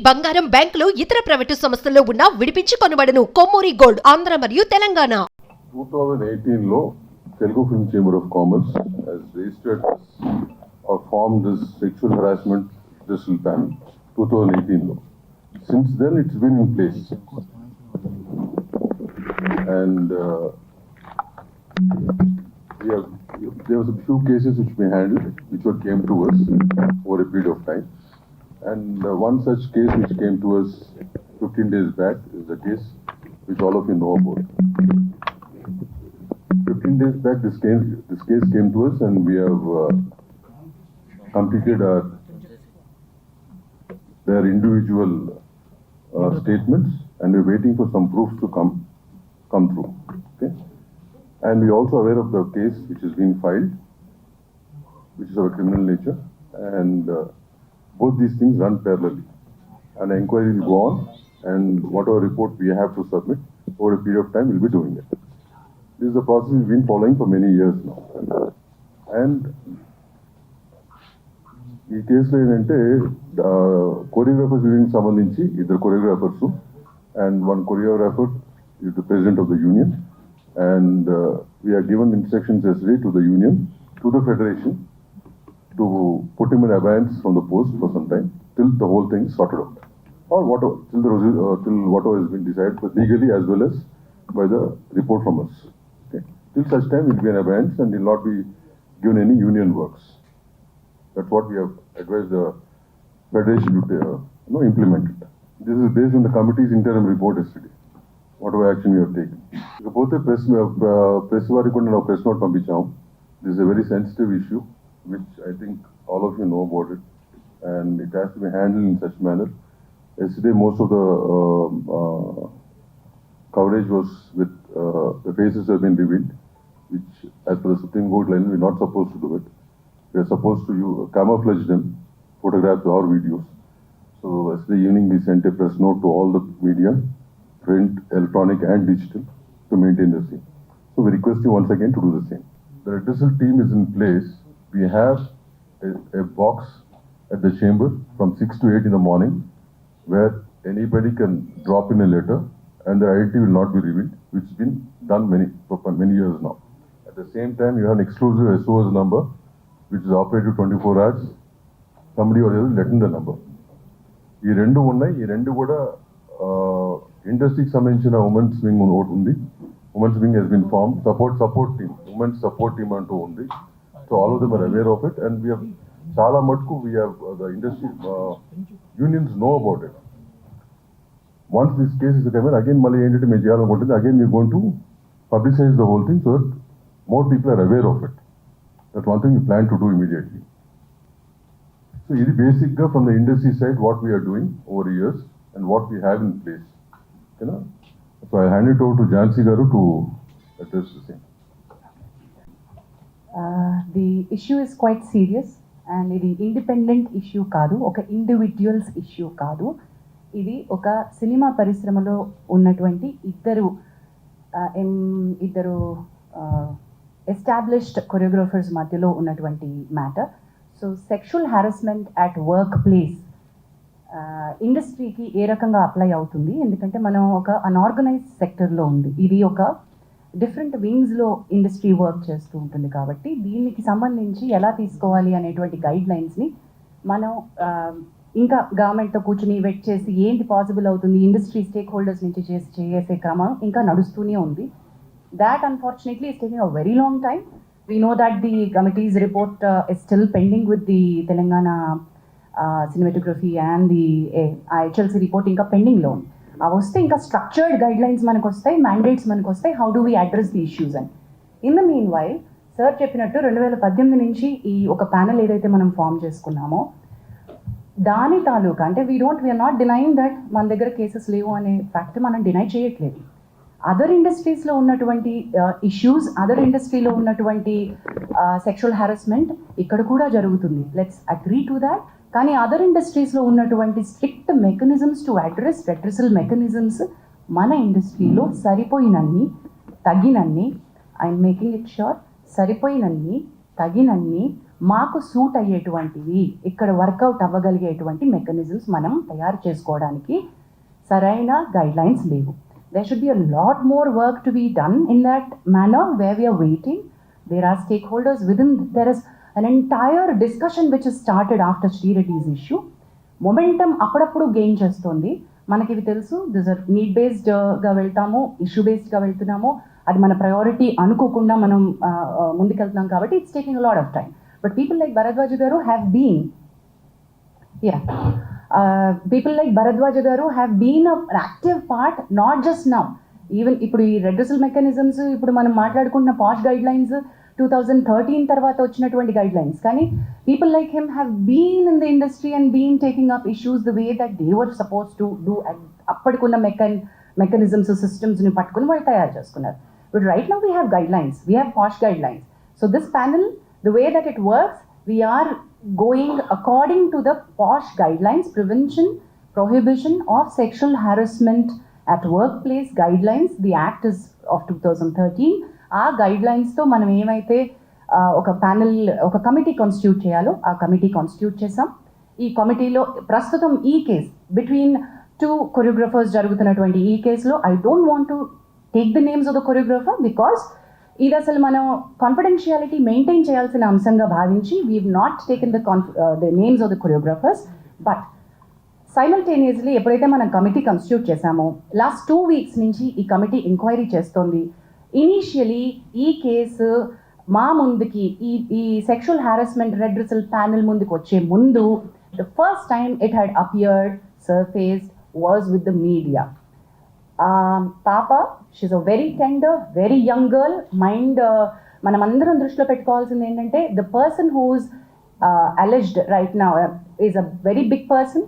బంగారం, బ్యాంకులు, ఇతర ప్రైవేటు సంస్థల్లో ఉన్న విడిపించి కొనబడను. కొమ్మూరి గోల్డ్, ఆంధ్ర మరియు Telangana. 2018లో Telugu Film Chamber of Commerce has registered or formed this sexual harassment judicial panel 2018లో. Since then it's been in place. And there was a few cases which we handled, which came to us over a period of time. And one such case which came to us 15 days back is the case which all of you know about. 15 days back this case came to us, and we have completed their individual statements, and we're waiting for some proofs to come through. Okay? And we're also aware of the case which is being filed, which is of a criminal nature, and both these things run parallelly. An inquiry will go on, and whatever report we have to submit over a period of time, we'll be doing it. This is a process we've been following for many years now. And ఈ కేసులో ఏంటంటే choreographers union సంబంధించి ఇద్దరు choreographers and one choreographer is the president of the union, and we are given instructions yesterday to the union, to the federation, to put him in abeyance from the post for some time till the whole thing is sorted out, or whatever, till whatever has been decided, but legally as well as by the report from us. Okay, till such time he will be in abeyance and will not be given any union works. That's what we have advised the federation to implement it. This is based on the committee's interim report yesterday. Whatever action we have taken. ఇకపోతే press వారికి కూడా ನಾವು press note పంపించాము. This is a very sensitive issue, which I think all of you know about it, and it has to be handled in such manner. Yesterday, most of the coverage was with the faces have been revealed, which, as per the Supreme Court line, we're not supposed to do it. We are supposed to camouflage them, photographs or videos. So yesterday evening, we sent a press note to all the media, print, electronic and digital, to maintain the same. So we request you once again to do the same. The redressal team is in place. We have a box at the chamber from 6 to 8 in the morning, where anybody can drop in a letter and the identity will not be revealed, which has been done for many years now. At the same time, you have an exclusive SOS number, which is operated 24 hours. Somebody or the other let in the number. ఈ రెండు ఉన్నాయి. ఈ రెండు కూడా ఇండస్ట్రీకి సంబంధించిన women's wing ఒకటి ఉంది. Women's wing has been formed, support team, women's support team అంటూ ఉంది. So all of them are aware of it, and we have చాలా మటుకు we have the industry unions know about it. Once this case is coming again, మళ్ళీ ఏంటంటే మేము చేయాలనుకుంటుంది again we going to publicise the whole thing so that more people are aware of it. That one thing we plan to do immediately. So ఇది బేసిక్గా from the industry side what we are doing over years and what we have in place. So I hand it over to Jansi Garu to address the same. The issue is quite serious, and ఇది independent issue కాదు, ఒక individuals issue కాదు. ఇది ఒక cinema పరిశ్రమలో ఉన్నటువంటి ఇద్దరు established choreographers మధ్యలో ఉన్నటువంటి matter. So sexual harassment at work place ఇండస్ట్రీకి ఏ రకంగా అప్లై అవుతుంది, ఎందుకంటే మనం ఒక అన్ఆర్గనైజ్డ్ సెక్టర్లో ఉంది, ఇది ఒక డిఫరెంట్ వింగ్స్లో ఇండస్ట్రీ వర్క్ చేస్తూ ఉంటుంది. కాబట్టి దీనికి సంబంధించి ఎలా తీసుకోవాలి అనేటువంటి గైడ్ లైన్స్ని మనం ఇంకా గవర్నమెంట్తో కూర్చుని వెయిట్ చేసి ఏంటి పాసిబుల్ అవుతుంది, ఇండస్ట్రీ స్టేక్ హోల్డర్స్ నుంచి చేసే క్రమం ఇంకా నడుస్తూనే ఉంది. That unfortunately is taking a very long time. We know that the committees report is still pending with the Telangana cinematography and the HLC report ఇంకా పెండింగ్లో ఉంది. అవి వస్తే ఇంకా స్ట్రక్చర్డ్ గైడ్ లైన్స్ మనకు వస్తాయి, మ్యాండేట్స్ మనకు వస్తాయి, how do we address the issues అని. In the meanwhile sir చెప్పినట్టు 2018 నుంచి ఈ ఒక ప్యానెల్ ఏదైతే మనం ఫామ్ చేసుకున్నామో దాని తాలూకా అంటే వీఆర్ నాట్ డినైయింగ్ దట్ మన దగ్గర కేసెస్ లేవు అనే ఫ్యాక్ట్ మనం డినై చేయట్లేదు. అదర్ ఇండస్ట్రీస్లో ఉన్నటువంటి ఇష్యూస్, అదర్ ఇండస్ట్రీలో ఉన్నటువంటి సెక్షువల్ హారాస్మెంట్ ఇక్కడ కూడా జరుగుతుంది. Let's agree to that. కానీ అదర్ ఇండస్ట్రీస్లో ఉన్నటువంటి strict mechanisms to address redressal mechanisms మన ఇండస్ట్రీలో సరిపోయినన్ని తగినన్ని, ఐఎమ్ మేకింగ్ ఇట్ ష్యూర్, సరిపోయినన్ని తగినన్ని మాకు సూట్ అయ్యేటువంటివి, ఇక్కడ వర్కౌట్ అవ్వగలిగేటువంటి మెకానిజమ్స్ మనం తయారు చేసుకోవడానికి సరైన గైడ్లైన్స్ లేవు. There should be a lot more work to be done in that manner where we are waiting. There are stakeholders within, there is an entire discussion which has started after Sri Reddy's issue. Momentum అప్పుడప్పుడు gain చేస్తుంది. మనకి ఇవి తెలుసు, this are need బేస్డ్గా వెళ్తాము, issue బేస్డ్గా వెళ్తున్నాము, అది మన priority అనుకోకుండా మనం ముందుకెళ్తున్నాం కాబట్టి it's taking a lot of time. But people like Bharadwaj garu have been people like Bharadwaj garu have been an active part, not just now. Even ఇప్పుడు ఈ రెడ్రెసల్ మెకానిజమ్స్, ఇప్పుడు మనం మాట్లాడుకుంటున్న పాష్ గైడ్ లైన్స్ 2013 తర్వాత వచ్చినటువంటి గైడ్ లైన్స్, కానీ people like him have been in the industry and been taking up issues the way that they were suppose to do. అప్పటికున్న mechanisms సిస్టమ్స్ని పట్టుకుని వాళ్ళు తయారు చేసుకున్నారు. But right now we have guidelines, we have POSH guidelines. So this panel, the way that it works, we are going according to the POSH guidelines, prevention, prohibition of sexual harassment at workplace guidelines. The act is of 2013. ఆ guidelines తో మనం ఏమైతే ఒక panel, ఒక committee constitute చేయాలో ఆ committee constitute చేసాం. ఈ కమిటీలో ప్రస్తుతం ఈ కేస్ బిట్వీన్ 2 కొరియోగ్రఫర్స్ జరుగుతున్నటువంటి ఈ కేసులో I don't want to take the names of the choreographer because ఇది అసలు మనం కాన్ఫిడెన్షియాలిటీ మెయింటైన్ చేయాల్సిన అంశంగా భావించి we have not taken the names of the choreographers. But simultaneously ఎప్పుడైతే మనం కమిటీ కాన్స్టిట్యూట్ చేశామో, లాస్ట్ 2 weeks నుంచి ఈ కమిటీ ఎంక్వైరీ చేస్తోంది. ఇనీషియలీ ఈ కేసు మా ముందుకి ఈ సెక్షువల్ హారాస్మెంట్ రెడ్రెసల్ ప్యానెల్ ముందుకు వచ్చే ముందు the first time it had appeared, surfaced was with the media. Papa, she's a very tender, very young girl. Mind, మనమందరం దృష్టిలో పెట్టుకోవాల్సింది ఏంటంటే the person who's alleged right now is a very big person.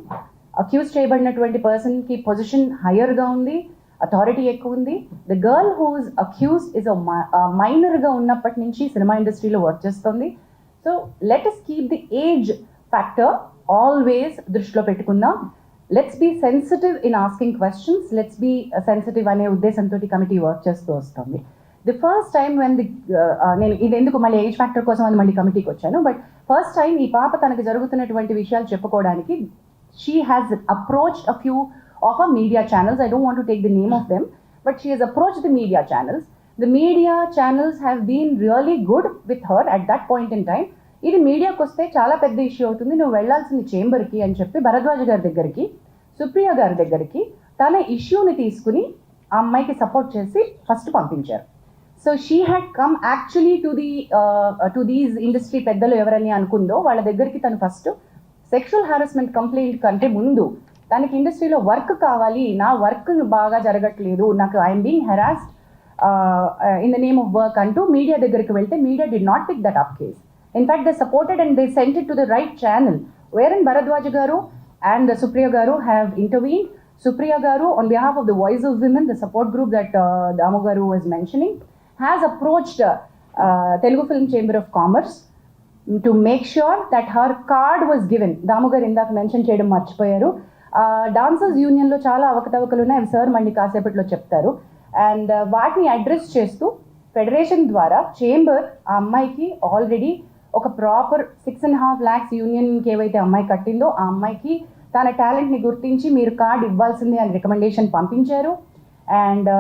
Accuse చేయబడినటువంటి పర్సన్కి position హయ్యర్గా ఉంది, authority ఎక్కువ ఉంది. The girl whose accused is మైనర్గా ఉన్నప్పటి నుంచి సినిమా ఇండస్ట్రీలో వర్క్ చేస్తుంది. So let us keep the age factor always దృష్టిలో పెట్టుకుందాం. Let's be sensitive in asking questions, let's be sensitive అనే ఉద్దేశంతో కమిటీ వర్క్ చేస్తూ వస్తుంది. ది ఫస్ట్ టైం వెన్ నేను ఇది ఎందుకు మళ్ళీ ఏజ్ ఫ్యాక్టర్ కోసం అని మళ్ళీ కమిటీకి వచ్చాను, బట్ ఫస్ట్ టైం ఈ పాప తనకు జరుగుతున్నటువంటి విషయాలు చెప్పుకోవడానికి she has approached a few of our media channels. I don't want to take the name of them, but she has approached the media channels. The media channels have been really good with her at that point in time. ఇది మీడియాకి వస్తే చాలా పెద్ద issue అవుతుంది, నువ్వు వెళ్లాల్సింది చేంబర్కి అని చెప్పి భరద్వాజ్ గారి దగ్గరికి, సుప్రియ గారి దగ్గరికి తన ఇష్యూని తీసుకుని ఆ అమ్మాయికి సపోర్ట్ చేసి ఫస్ట్ పంపించారు. So she had come actually to these industry పెద్దలు ఎవరని అనుకుందో వాళ్ళ దగ్గరికి తను ఫస్ట్ సెక్షువల్ హారాస్మెంట్ కంప్లైంట్ కంటే ముందు తనకి ఇండస్ట్రీలో వర్క్ కావాలి, నా వర్క్ బాగా జరగట్లేదు, నాకు I'm being harassed in the name of work అంటూ మీడియా దగ్గరికి వెళ్తే media did not pick that up case. In fact, they supported and they sent it to the right channel, wherein Bharadwaj garu and Supriya garu have intervened. Supriya garu, on behalf of the Voice of Women, the support group that Damu garu was mentioning, has approached Telugu Film Chamber of Commerce to make sure that her card was given. Damu garu indaka mention cheyadam marchipoyaru. Dancers Union lo chaala avakatavakalu unnai, sir mandi kaasepatlo cheptaru. And వాటిని address చేస్తూ federation ద్వారా chamber ఆ అమ్మాయికి already ఒక proper 6.5 lakhs యూనియన్కి ఏవైతే అమ్మాయి కట్టిందో ఆ అమ్మాయికి తన టాలెంట్ని గుర్తించి మీరు కార్డ్ ఇవ్వాల్సిందే అని రికమెండేషన్ పంపించారు. అండ్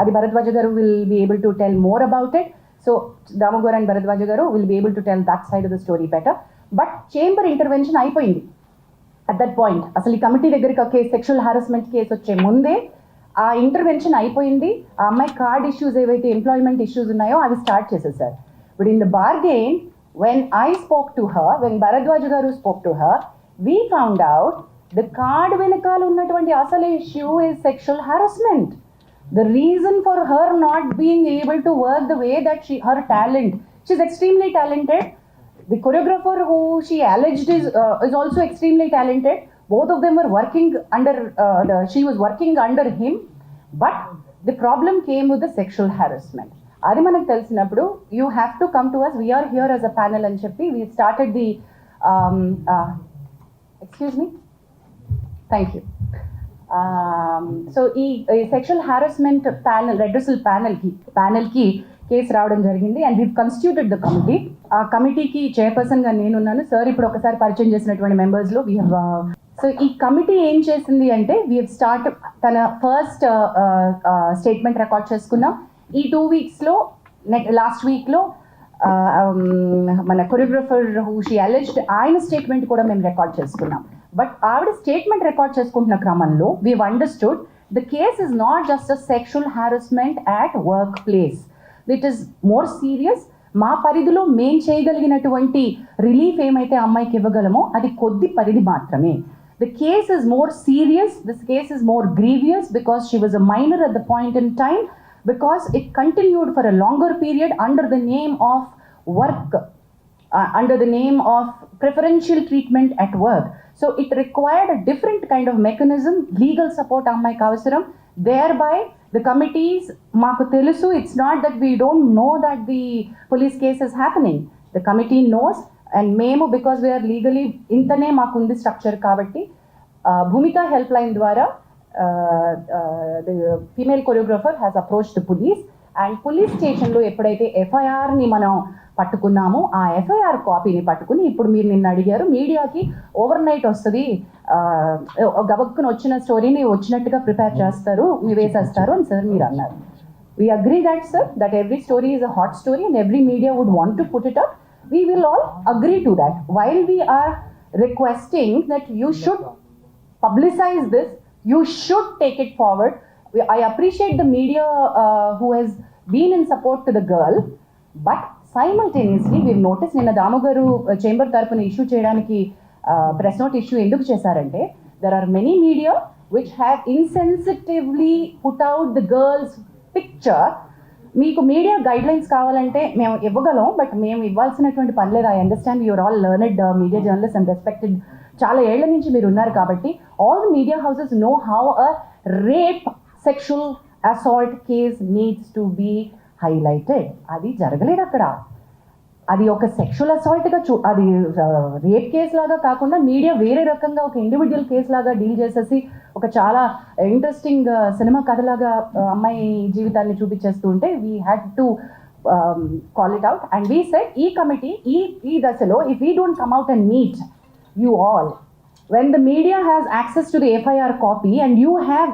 అది Bharadwaj garu will be able to tell more about it. So Damu garu and Bharadwaj garu will be able to tell that side of the story better. But chamber intervention అయిపోయింది అట్ దట్ పాయింట్. అసలు ఈ కమిటీ దగ్గరికి case, sexual harassment case వచ్చే ముందే ఆ intervention అయిపోయింది. ఆ అమ్మాయి కార్డ్ ఇష్యూస్ ఏవైతే ఎంప్లాయ్మెంట్ ఇష్యూస్ ఉన్నాయో అవి స్టార్ట్ చేసేసారు. But in the bargain when I spoke to her, when Bharadwaj garu spoke to her, we found out the card venakal unnatuvanti asal issue is sexual harassment. The reason for her not being able to work the way that her talent, she's extremely talented. The choreographer who she alleged is also extremely talented. Both of them were working under she was working under him, but the problem came with the sexual harassment. అది మనకు తెలిసినప్పుడు you have to come to us, we are here as a panel అని చెప్పి we started the excuse me thank you. So ఈ sexual harassment panel, redressal ప్యానల్కి case రావడం జరిగింది. And we constituted the committee. ఆ కమిటీకి చైర్పర్సన్గా నేనున్నాను. సార్ ఇప్పుడు ఒకసారి పరిచయం చేసినటువంటి మెంబర్స్లో వీ హ్యావ్ సో ఈ కమిటీ ఏం చేసింది అంటే వీ హ్యావ్ స్టార్ట్ తన ఫస్ట్ స్టేట్మెంట్ రికార్డ్ చేసుకున్నాం. ఈ 2 వీక్స్లో లాస్ట్ వీక్లో మన కొరియోగ్రఫర్ హూ షీ అలెజ్డ్ ఆయన స్టేట్మెంట్ కూడా మేము రికార్డ్ చేసుకున్నాం. బట్ ఆవిడ స్టేట్మెంట్ రికార్డ్ చేసుకుంటున్న క్రమంలో we understood the case is not just a sexual harassment at work place, it is more serious. మా పరిధిలో మేం చేయగలిగినటువంటి రిలీఫ్ ఏమైతే అమ్మాయికి ఇవ్వగలమో అది కొద్ది పరిధి మాత్రమే. The case is more serious, this case is more grievous because she was a minor at the point in time, because it continued for a longer period under the name of work, under the name of preferential treatment at work. So it required a different kind of mechanism, legal support ammayiki avasaram. Thereby the committees maaku telusu, it's not that we don't know that the police case is happening. The committee knows, and memo because we are legally intane maaku undi structure kabatti Bhumika helpline dwara the female choreographer has approached the police, and police station లో ఎప్పుడైతే ఎఫ్ఐఆర్ని మనం పట్టుకున్నామో ఆ FIR కాపీని పట్టుకుని ఇప్పుడు మీరు నిన్న అడిగారు మీడియాకి ఓవర్ నైట్ వస్తుంది, గబక్కున వచ్చిన స్టోరీని వచ్చినట్టుగా ప్రిపేర్ చేస్తారు, వేసేస్తారు అని సార్ మీరు అన్నారు. We agree that sir, that every story is a hot story and every media would want to put it up. We will all agree to that. While we are requesting that you should publicize this, you should take it forward. I appreciate the media who has been in support to the girl, but simultaneously we've noticed నిన్న దాము గారు chamber తరపున issue చేయడానికి press note issue ఎందుకు చేశారంటే there are many media which have insensitively put out the girl's picture. మీకు media guidelines కావాలంటే మేము ఇవ్వగలం, బట్ మేము ఇవ్వాల్సినటువంటి పని లేదు. I understand you are all learned media journalist and respected, చాలా ఏళ్ల నుంచి మీరు ఉన్నారు కాబట్టి all the media houses know how a rape sexual assault case needs to be highlighted. అది జరగలేదు అక్కడ, అది ఒక సెక్షువల్ అసాల్ట్గా అది రేప్ కేసు లాగా కాకుండా మీడియా వేరే రకంగా ఒక ఇండివిజువల్ కేసు లాగా డీల్ చేసేసి ఒక చాలా ఇంట్రెస్టింగ్ సినిమా కథలాగా అమ్మాయి జీవితాన్ని చూపించేస్తూ ఉంటే we had to call it out and we said ఈ కమిటీ ఈ దశలో if we don't come out and meet you all, when the media has access to the FIR copy and you have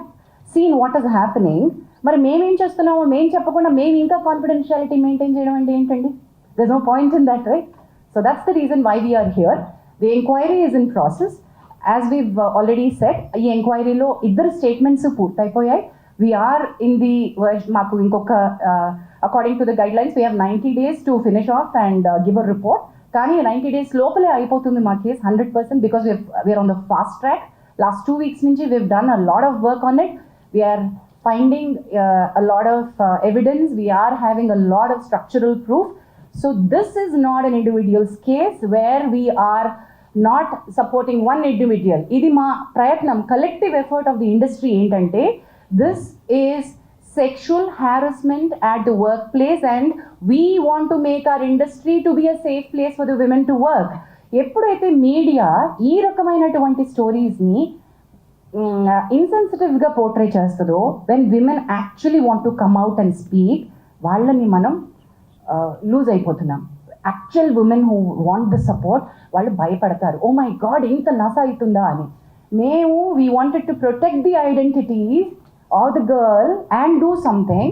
seen what is happening, మరి మేమేం చేస్తున్నామో మేము చెప్పకుండా మేము ఇంకా కాన్ఫిడెన్షియాలిటీ మెయింటైన్ చేయడం అంటే ఏంటండి? there's no point in that, right? So that's the reason why we are here. The inquiry is in process. As we've already said, ఈ ఎంక్వైరీలో ఇద్దరు statements పూర్తయిపోయాయి. we are in the మాకు ఇంకొక according to the guidelines we have 90 days to finish off and give a report. కానీ 90 days లోపలే అయిపోతుంది మా case 100% because we are on the fast track. Last 2 weeks నుంచి we've done a lot of work on it. We are finding a lot of evidence, we are having a lot of structural proof. So this is not an individuals case where we are not supporting one individual. ఇది మా ప్రయత్నం, collective effort of the industry ఏంటంటే this is sexual harassment at the workplace and we want to make our industry to be a safe place for the women to work. ఎప్పుడైతే media ఈ రకమైనటువంటి స్టోరీస్ని ఇన్సెన్సిటివ్గా portray చేస్తుందో, when women actually want to come out and speak, వాళ్ళని మనం loose అయిపోతున్నాం. Actual women who want the support వాళ్ళు భయపడతారు, oh my God ఇంత నస అవుతుందా అని. మేము we wanted to protect the identities or the girl and do something,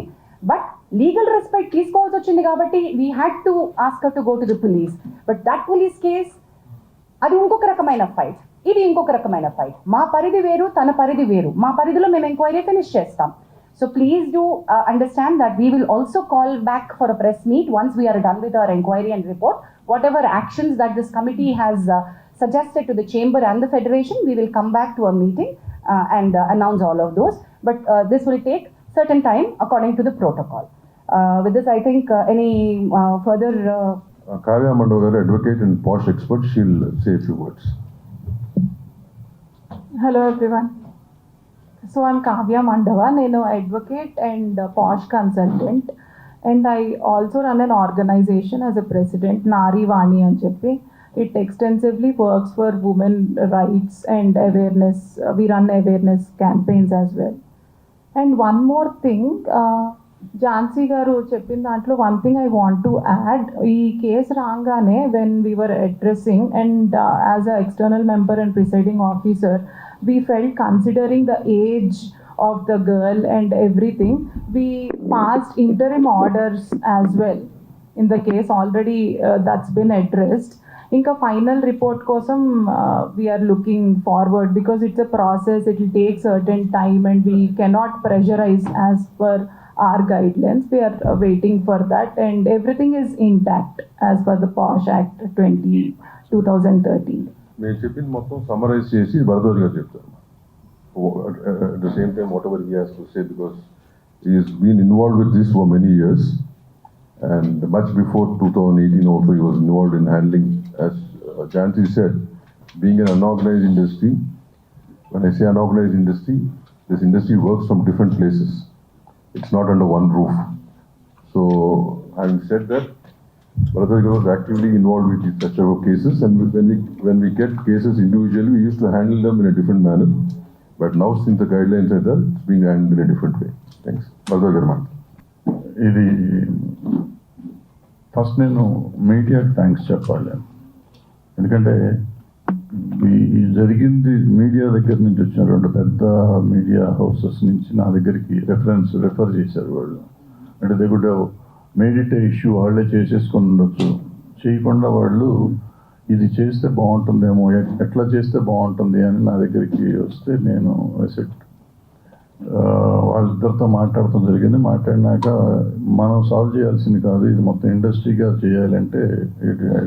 but legal respect తీసుకోవాల్సి వచ్చింది కాబట్టి we had to ask her to go to the police. But that police case అది ఇంకొక రకమైన ఫైట్, ఇది ఇంకొక రకమైన ఫైట్. మా పరిధి వేరు, తన పరిధి వేరు. మా పరిధిలో మేము ఎంక్వైరీ ఫినిష్ చేస్తాం. So please do understand that we will also call back for a press meet once we are done with our inquiry and report. Whatever actions that this committee has suggested to the chamber and the federation, we will come back to a meeting and announce all of those. But this will take certain time according to the protocol. With this, I think any further... Kavya Mandava, advocate and posh expert, she'll say a few words. Hello everyone. So I'm Kavya Mandava. I'm an advocate and posh consultant, and I also run an organization as a president, Nari Vani and Cheppi. It extensively works for women rights and awareness. We run awareness campaigns as well. And one more thing, Jhansi గారు చెప్పిన దాంట్లో one thing I want to add, ఈ case రాగానే when we were addressing and as a external member and presiding officer we felt considering the age of the girl and everything, we passed interim orders as well in the case already, that's been addressed. Inka final report kosam we are looking forward because it's a process, it will take certain time and we cannot pressurize as per our guidelines. We are waiting for that and everything is intact as per the POSH Act 2013. నేను చెప్పింది మొత్తం summarise చేసి భరద్వాజ్ గారు చెప్తారు. At the same time, whatever he has to say, because he has been involved with this for many years, and much before 2018 also he was involved in handling, as Jansi said, being an unorganized industry. When I say unorganized industry, this industry works from different places. It's not under one roof. So, having said that, Bharadwaj was actively involved with such type of cases, and when we get cases individually, we used to handle them in a different manner. But now, since the guidelines are there, it's being handled in a different way. Thanks. Bharadwaj Garma. ఇది first నేను మీడియాకి thanks చెప్పాలి, ఎందుకంటే ఈ జరిగింది media దగ్గర నుంచి వచ్చిన 2 పెద్ద మీడియా హౌసెస్ నుంచి నా దగ్గరికి రెఫర్ చేశారు వాళ్ళు. అంటే they could have made it A issue, వాళ్ళే చేసేసుకొని ఉండొచ్చు, చేయకుండా వాళ్ళు ఇది చేస్తే బాగుంటుందేమో, ఎట్లా చేస్తే బాగుంటుంది అని నా దగ్గరికి వస్తే నేను వాళ్ళిద్దరితో మాట్లాడటం జరిగింది. మాట్లాడినాక మనం సాల్వ్ చేయాల్సింది కాదు, ఇది మొత్తం ఇండస్ట్రీగా చేయాలంటే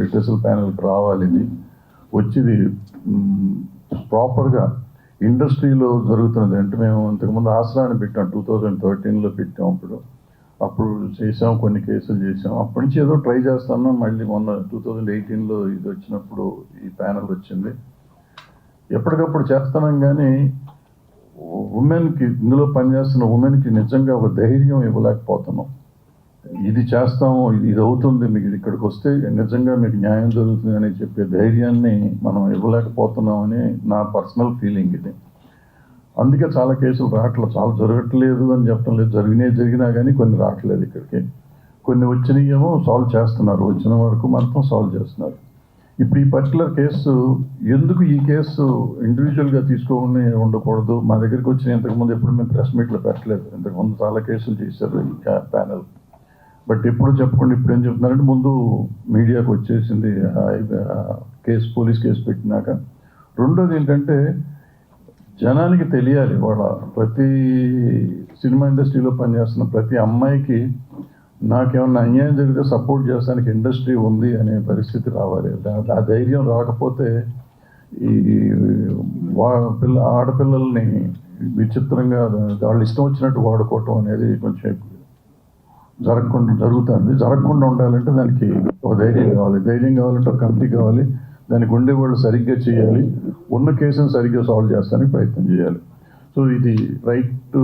రిటర్సల్ ప్యానెల్కి రావాలి, ఇది వచ్చింది ప్రాపర్గా ఇండస్ట్రీలో జరుగుతున్నది. అంటే మేము ఇంతకుముందు ఆసరాన్ని పెట్టాం, 2013లో పెట్టాం, అప్పుడు చేసాం, కొన్ని కేసులు చేసాం. అప్పటి నుంచి ఏదో ట్రై చేస్తాను. మళ్ళీ మొన్న 2018లో ఇది వచ్చినప్పుడు ఈ ప్యానెల్ వచ్చింది. ఎప్పటికప్పుడు చేస్తున్నాం, కానీ ఉమెన్కి, ఇందులో పనిచేస్తున్న ఉమెన్కి నిజంగా ఒక ధైర్యం ఇవ్వలేకపోతున్నాం. ఇది చేస్తాము, ఇది అవుతుంది, మీకు ఇక్కడికి వస్తే నిజంగా మీకు న్యాయం జరుగుతుంది అని చెప్పే ధైర్యాన్ని మనం ఇవ్వలేకపోతున్నామని నా పర్సనల్ ఫీలింగ్ ఇది. అందుకే చాలా కేసులు రావట్లేదు, చాలా జరగట్లేదు అని చెప్పడం లేదు, జరిగినా కానీ కొన్ని రావట్లేదు ఇక్కడికి. కొన్ని వచ్చినాయేమో సాల్వ్ చేస్తున్నారు, వచ్చిన వరకు మాత్రం సాల్వ్ చేస్తున్నారు. ఇప్పుడు ఈ పర్టికులర్ కేసు, ఎందుకు ఈ కేసు ఇండివిజువల్గా తీసుకోని ఉండకూడదు, మా దగ్గరికి వచ్చిన ఇంతకుముందు ఎప్పుడు మేము ప్రెస్ మీట్లో పెట్టలేదు, ఇంతకుముందు చాలా కేసులు చేశారు ఈ ప్యానెల్. బట్ ఎప్పుడు చెప్పకుండా ఇప్పుడు ఏం చెప్తున్నారంటే ముందు మీడియాకు వచ్చేసింది కేసు, పోలీస్ కేసు పెట్టినాక. రెండోది ఏంటంటే జనానికి తెలియాలి, వాళ్ళ ప్రతి సినిమా ఇండస్ట్రీలో పనిచేస్తున్న ప్రతి అమ్మాయికి నాకేమన్నా అన్యాయం జరిగితే సపోర్ట్ చేస్తానికి ఇండస్ట్రీ ఉంది అనే పరిస్థితి రావాలి. ఆ ధైర్యం రాకపోతే ఈ ఆడపిల్లల్ని విచిత్రంగా వాళ్ళు ఇష్టం వచ్చినట్టు వాడుకోవటం అనేది కొంచెం జరగకుండా ఉండాలంటే దానికి ఒక ధైర్యం కావాలంటే ఒక కమిటీ కావాలి, దానికి ఉండేవాళ్ళు సరిగ్గా చేయాలి, ఉన్న కేసును సరిగ్గా సాల్వ్ చేస్తానికి ప్రయత్నం చేయాలి. సో ఇది రైట్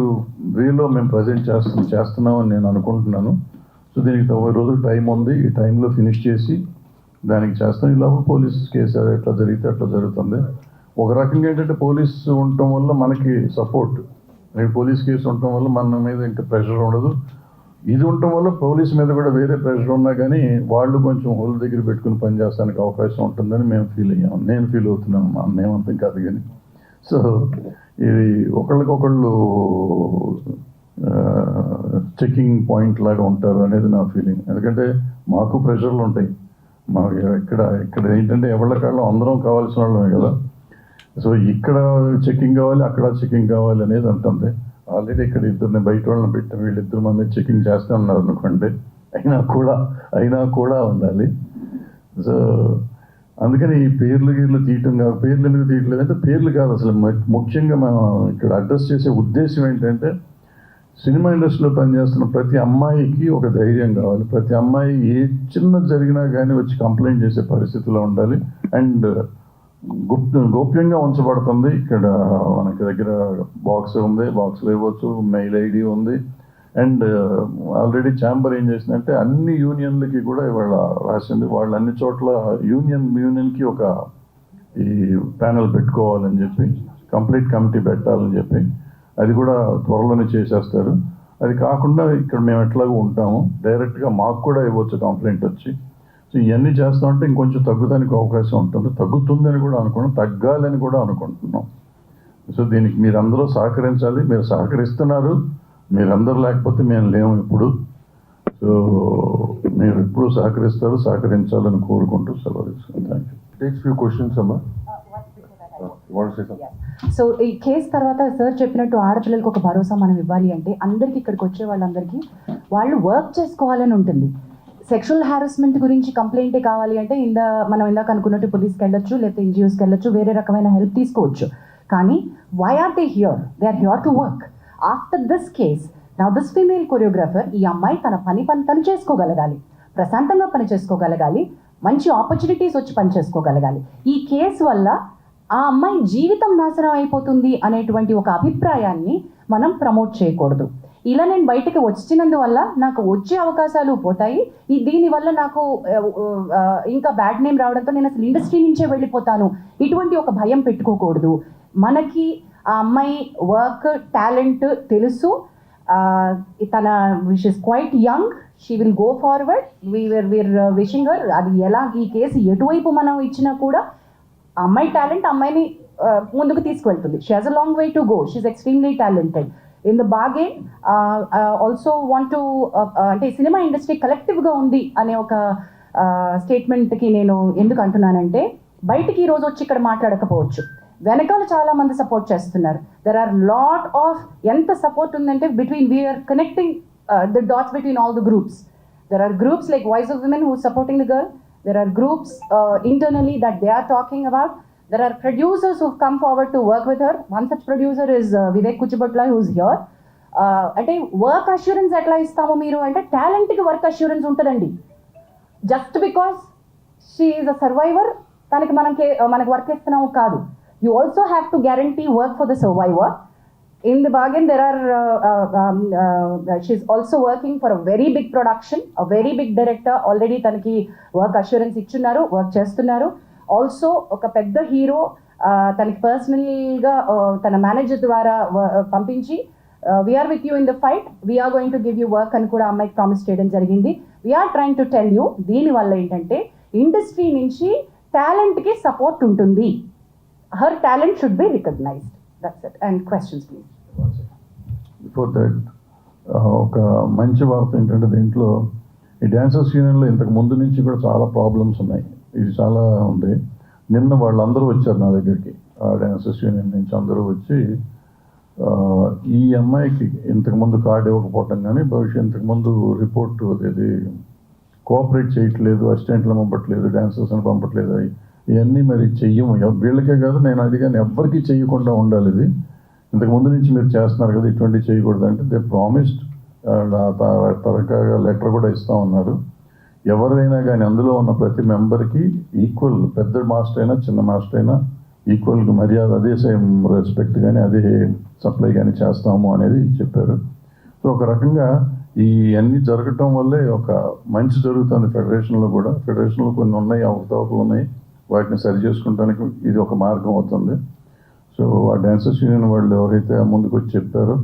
వేలో మేము ప్రజెంట్ చేస్తున్నామని నేను అనుకుంటున్నాను. సో దీనికి 90 రోజులు టైం ఉంది, ఈ టైంలో ఫినిష్ చేసి దానికి చేస్తాం. ఇలా పోలీస్ కేసు ఎట్లా జరిగితే అట్లా జరుగుతుంది. ఒక రకంగా ఏంటంటే పోలీస్ ఉండటం వల్ల మనకి సపోర్ట్, పోలీస్ కేసు ఉండటం వల్ల మన మీద ఇంకా ప్రెషర్ ఉండదు. ఇది ఉండటం వల్ల పోలీస్ మీద కూడా వేరే ప్రెషర్ ఉన్నా కానీ వాళ్ళు కొంచెం హోల్ దగ్గర పెట్టుకుని పనిచేస్తానికి అవకాశం ఉంటుందని మేము ఫీల్ అయ్యాము, నేను ఫీల్ అవుతున్నాను, మేమంతా కాదు కానీ. సో ఇది ఒకళ్ళకొకళ్ళు చెకింగ్ పాయింట్ లాగా ఉంటారు అనేది నా ఫీలింగ్. ఎందుకంటే మాకు ప్రెషర్లు ఉంటాయి, మాకు ఇక్కడ ఏంటంటే ఎవరికాళ్ళు అందరం కావాల్సిన వాళ్ళమే కదా. సో ఇక్కడ చెకింగ్ కావాలి, అక్కడ చెకింగ్ కావాలి అనేది ఉంటుంది. ఆల్రెడీ ఇక్కడ ఇద్దరిని బయట వాళ్ళని పెట్టి వీళ్ళిద్దరు మా మీద చెకింగ్ చేస్తూ ఉన్నారు అనుకోండి, అయినా కూడా ఉండాలి. సో అందుకని ఈ పేర్లు తీయటం కాదు, పేర్లు ఎందుకు తీయట్లేదు అంటే పేర్లు కాదు, అసలు ముఖ్యంగా మనం ఇక్కడ అడ్రస్ చేసే ఉద్దేశం ఏంటంటే సినిమా ఇండస్ట్రీలో పనిచేస్తున్న ప్రతి అమ్మాయికి ఒక ధైర్యం కావాలి, ప్రతి అమ్మాయి ఏ చిన్నది జరిగినా కానీ వచ్చి కంప్లైంట్ చేసే పరిస్థితిలో ఉండాలి. అండ్ గోప్యంగా ఉంచబడుతుంది. ఇక్కడ మనకి దగ్గర బాక్స్ ఉంది, బాక్స్లో ఇవ్వచ్చు, మెయిల్ ఐడి ఉంది. అండ్ ఆల్రెడీ ఛాంబర్ ఏం చేసిందంటే అన్ని యూనియన్లకి కూడా ఇవాళ రాసింది, వాళ్ళు అన్ని చోట్ల యూనియన్కి ఒక ఈ ప్యానెల్ పెట్టుకోవాలని చెప్పి, కంప్లీట్ కమిటీ పెట్టాలని చెప్పి, అది కూడా త్వరలోనే చేసేస్తారు. అది కాకుండా ఇక్కడ మేము ఎట్లాగో ఉంటాము, డైరెక్ట్గా మాకు కూడా ఇవ్వచ్చు కంప్లైంట్ వచ్చి. సో ఇవన్నీ చేస్తామంటే ఇంకొంచెం తగ్గుదానికి అవకాశం ఉంటుంది, తగ్గుతుందని కూడా అనుకున్నాం, తగ్గాలని కూడా అనుకుంటున్నాం. సో దీనికి మీరందరూ సహకరించాలి, మీరు సహకరిస్తున్నారు, మీరందరూ లేకపోతే మేము లేము ఇప్పుడు. సో మీరు ఎప్పుడు సహకరిస్తారు, సహకరించాలని కోరుకుంటూ సెలవు తీసుకుంటాను. Thank you. Takes few questions, Amma. You want to say something? So ఈ కేసు తర్వాత సార్ చెప్పినట్టు ఆడపిల్లలకు ఒక భరోసా మనం ఇవ్వాలి అంటే అందరికీ ఇక్కడికి వచ్చే వాళ్ళందరికీ వాళ్ళు వర్క్ చేసుకోవాలని ఉంటుంది. సెక్షువల్ హారాస్మెంట్ గురించి కంప్లైంటే కావాలి అంటే మనం ఇందాక అనుకున్నట్టు పోలీస్కి వెళ్ళొచ్చు, లేకపోతే ఎన్జిఓస్కి వెళ్ళొచ్చు, వేరే రకమైన హెల్ప్ తీసుకోవచ్చు. కానీ why are they here? They are here to work. After this case now this female choreographer, ఈ అమ్మాయి తన పని తను చేసుకోగలగాలి, ప్రశాంతంగా పని చేసుకోగలగాలి, మంచి ఆపర్చునిటీస్ వచ్చి పని చేసుకోగలగాలి. ఈ కేసు వల్ల ఆ అమ్మాయి జీవితం నాశనం అయిపోతుంది అనేటువంటి ఒక అభిప్రాయాన్ని మనం ప్రమోట్ చేయకూడదు. ఇలా నేను బయటకు వచ్చినందువల్ల నాకు వచ్చే అవకాశాలు పోతాయి, దీనివల్ల నాకు ఇంకా బ్యాడ్ నేమ్ రావడంతో నేను అసలు ఇండస్ట్రీ నుంచే వెళ్ళిపోతాను, ఇటువంటి ఒక భయం పెట్టుకోకూడదు. మనకి ఆ అమ్మాయి వర్క్ టాలెంట్ తెలుసు, తన wish is quite young, she will go forward, we are wishing her. అది ఎలా ఈ కేసు ఎటువైపు మనం ఇచ్చినా కూడా అమ్మాయి టాలెంట్ అమ్మాయిని ముందుకు తీసుకువెళ్తుంది. She has a long way to go, she is extremely talented. In the bargain also want to అంటే సినిమా ఇండస్ట్రీ కలెక్టివ్గా ఉంది అనే ఒక స్టేట్మెంట్కి నేను ఎందుకు అంటున్నానంటే, బయటికి ఈరోజు వచ్చి ఇక్కడ మాట్లాడకపోవచ్చు, వెనకాల చాలా మంది సపోర్ట్ చేస్తున్నారు. దెర్ ఆర్ లాట్ ఆఫ్ ఎంత సపోర్ట్ ఉందంటే we are connecting the dots between all the groups. There are groups like voice of women who supporting the girl. There are groups internally that they are talking about. There are producers who've come forward to work with her. One such producer is Vivek Kuchibutla, who's here. Ante work assurance etla istamo meeru ante talent ki work assurance untadandi. Just because she is a survivor taniki manaki work istunnamo kaadu. You also have to guarantee work for the survivor. In the bargain, there are she's also working for a very big production, a very big director. Already tanaki work assurance ichunnaru, work chestunnaru. Also oka pedda hero tanaki personally ga tana manager dwara pampinchi we are with you in the fight, we are going to give you work అని కూడా అమ్మాయికి promise చేయడం జరిగింది. We are trying to tell you, దీని వల్ల ఏంటంటే industry నుంచి talent కి సపోర్ట్ ఉంటుంది. Her talent should be recognized. That's it. And questions please. Before that ఒక మంచి వార్త ఏంటంటే, దీంట్లో ఈ డ్యాన్సర్స్ యూనియన్లో ఇంతకు ముందు నుంచి కూడా చాలా ప్రాబ్లమ్స్ ఉన్నాయి, ఇది చాలా ఉంది. నిన్న వాళ్ళందరూ వచ్చారు నా దగ్గరికి, ఆ డ్యాన్సర్స్ యూనియన్ నుంచి అందరూ వచ్చి ఈ అమ్మాయికి ఇంతకుముందు కార్డు ఇవ్వకపోవటం కానీ, ఇంతకుముందు రిపోర్ట్ ఇది కోఆపరేట్ చేయట్లేదు, అసిస్టెంట్లు పంపట్లేదు, డాన్సర్స్ని పంపట్లేదు, ఇవన్నీ మరి చెయ్యము. వీళ్ళకే కాదు, నేను అడిగాను ఎవ్వరికీ చెయ్యకుండా ఉండాలి, ఇది ఇంతకుముందు నుంచి మీరు చేస్తున్నారు కదా, ఇటువంటి చేయకూడదు అంటే దే ప్రామిస్డ్. తరగా లెటర్ కూడా ఇస్తూ ఉన్నారు. ఎవరైనా కానీ అందులో ఉన్న ప్రతి మెంబర్కి ఈక్వల్, పెద్ద మాస్టర్ అయినా చిన్న మాస్టర్ అయినా ఈక్వల్ మర్యాద, అదే సేమ్ రెస్పెక్ట్ కానీ అదే సప్లై కానీ చేస్తాము అనేది చెప్పారు. సో ఒక రకంగా ఈ అన్నీ జరగటం వల్లే ఒక మంచి జరుగుతుంది ఫెడరేషన్లో కూడా. ఫెడరేషన్లో కొన్ని ఉన్నాయి, అవకతవకలు ఉన్నాయి, వాటిని సరి చేసుకుంటానికి ఇది ఒక మార్గం అవుతుంది. సో ఆ డాన్సర్స్ యూనియన్ వాళ్ళు ఎవరైతే ముందుకు వచ్చి చెప్పారో,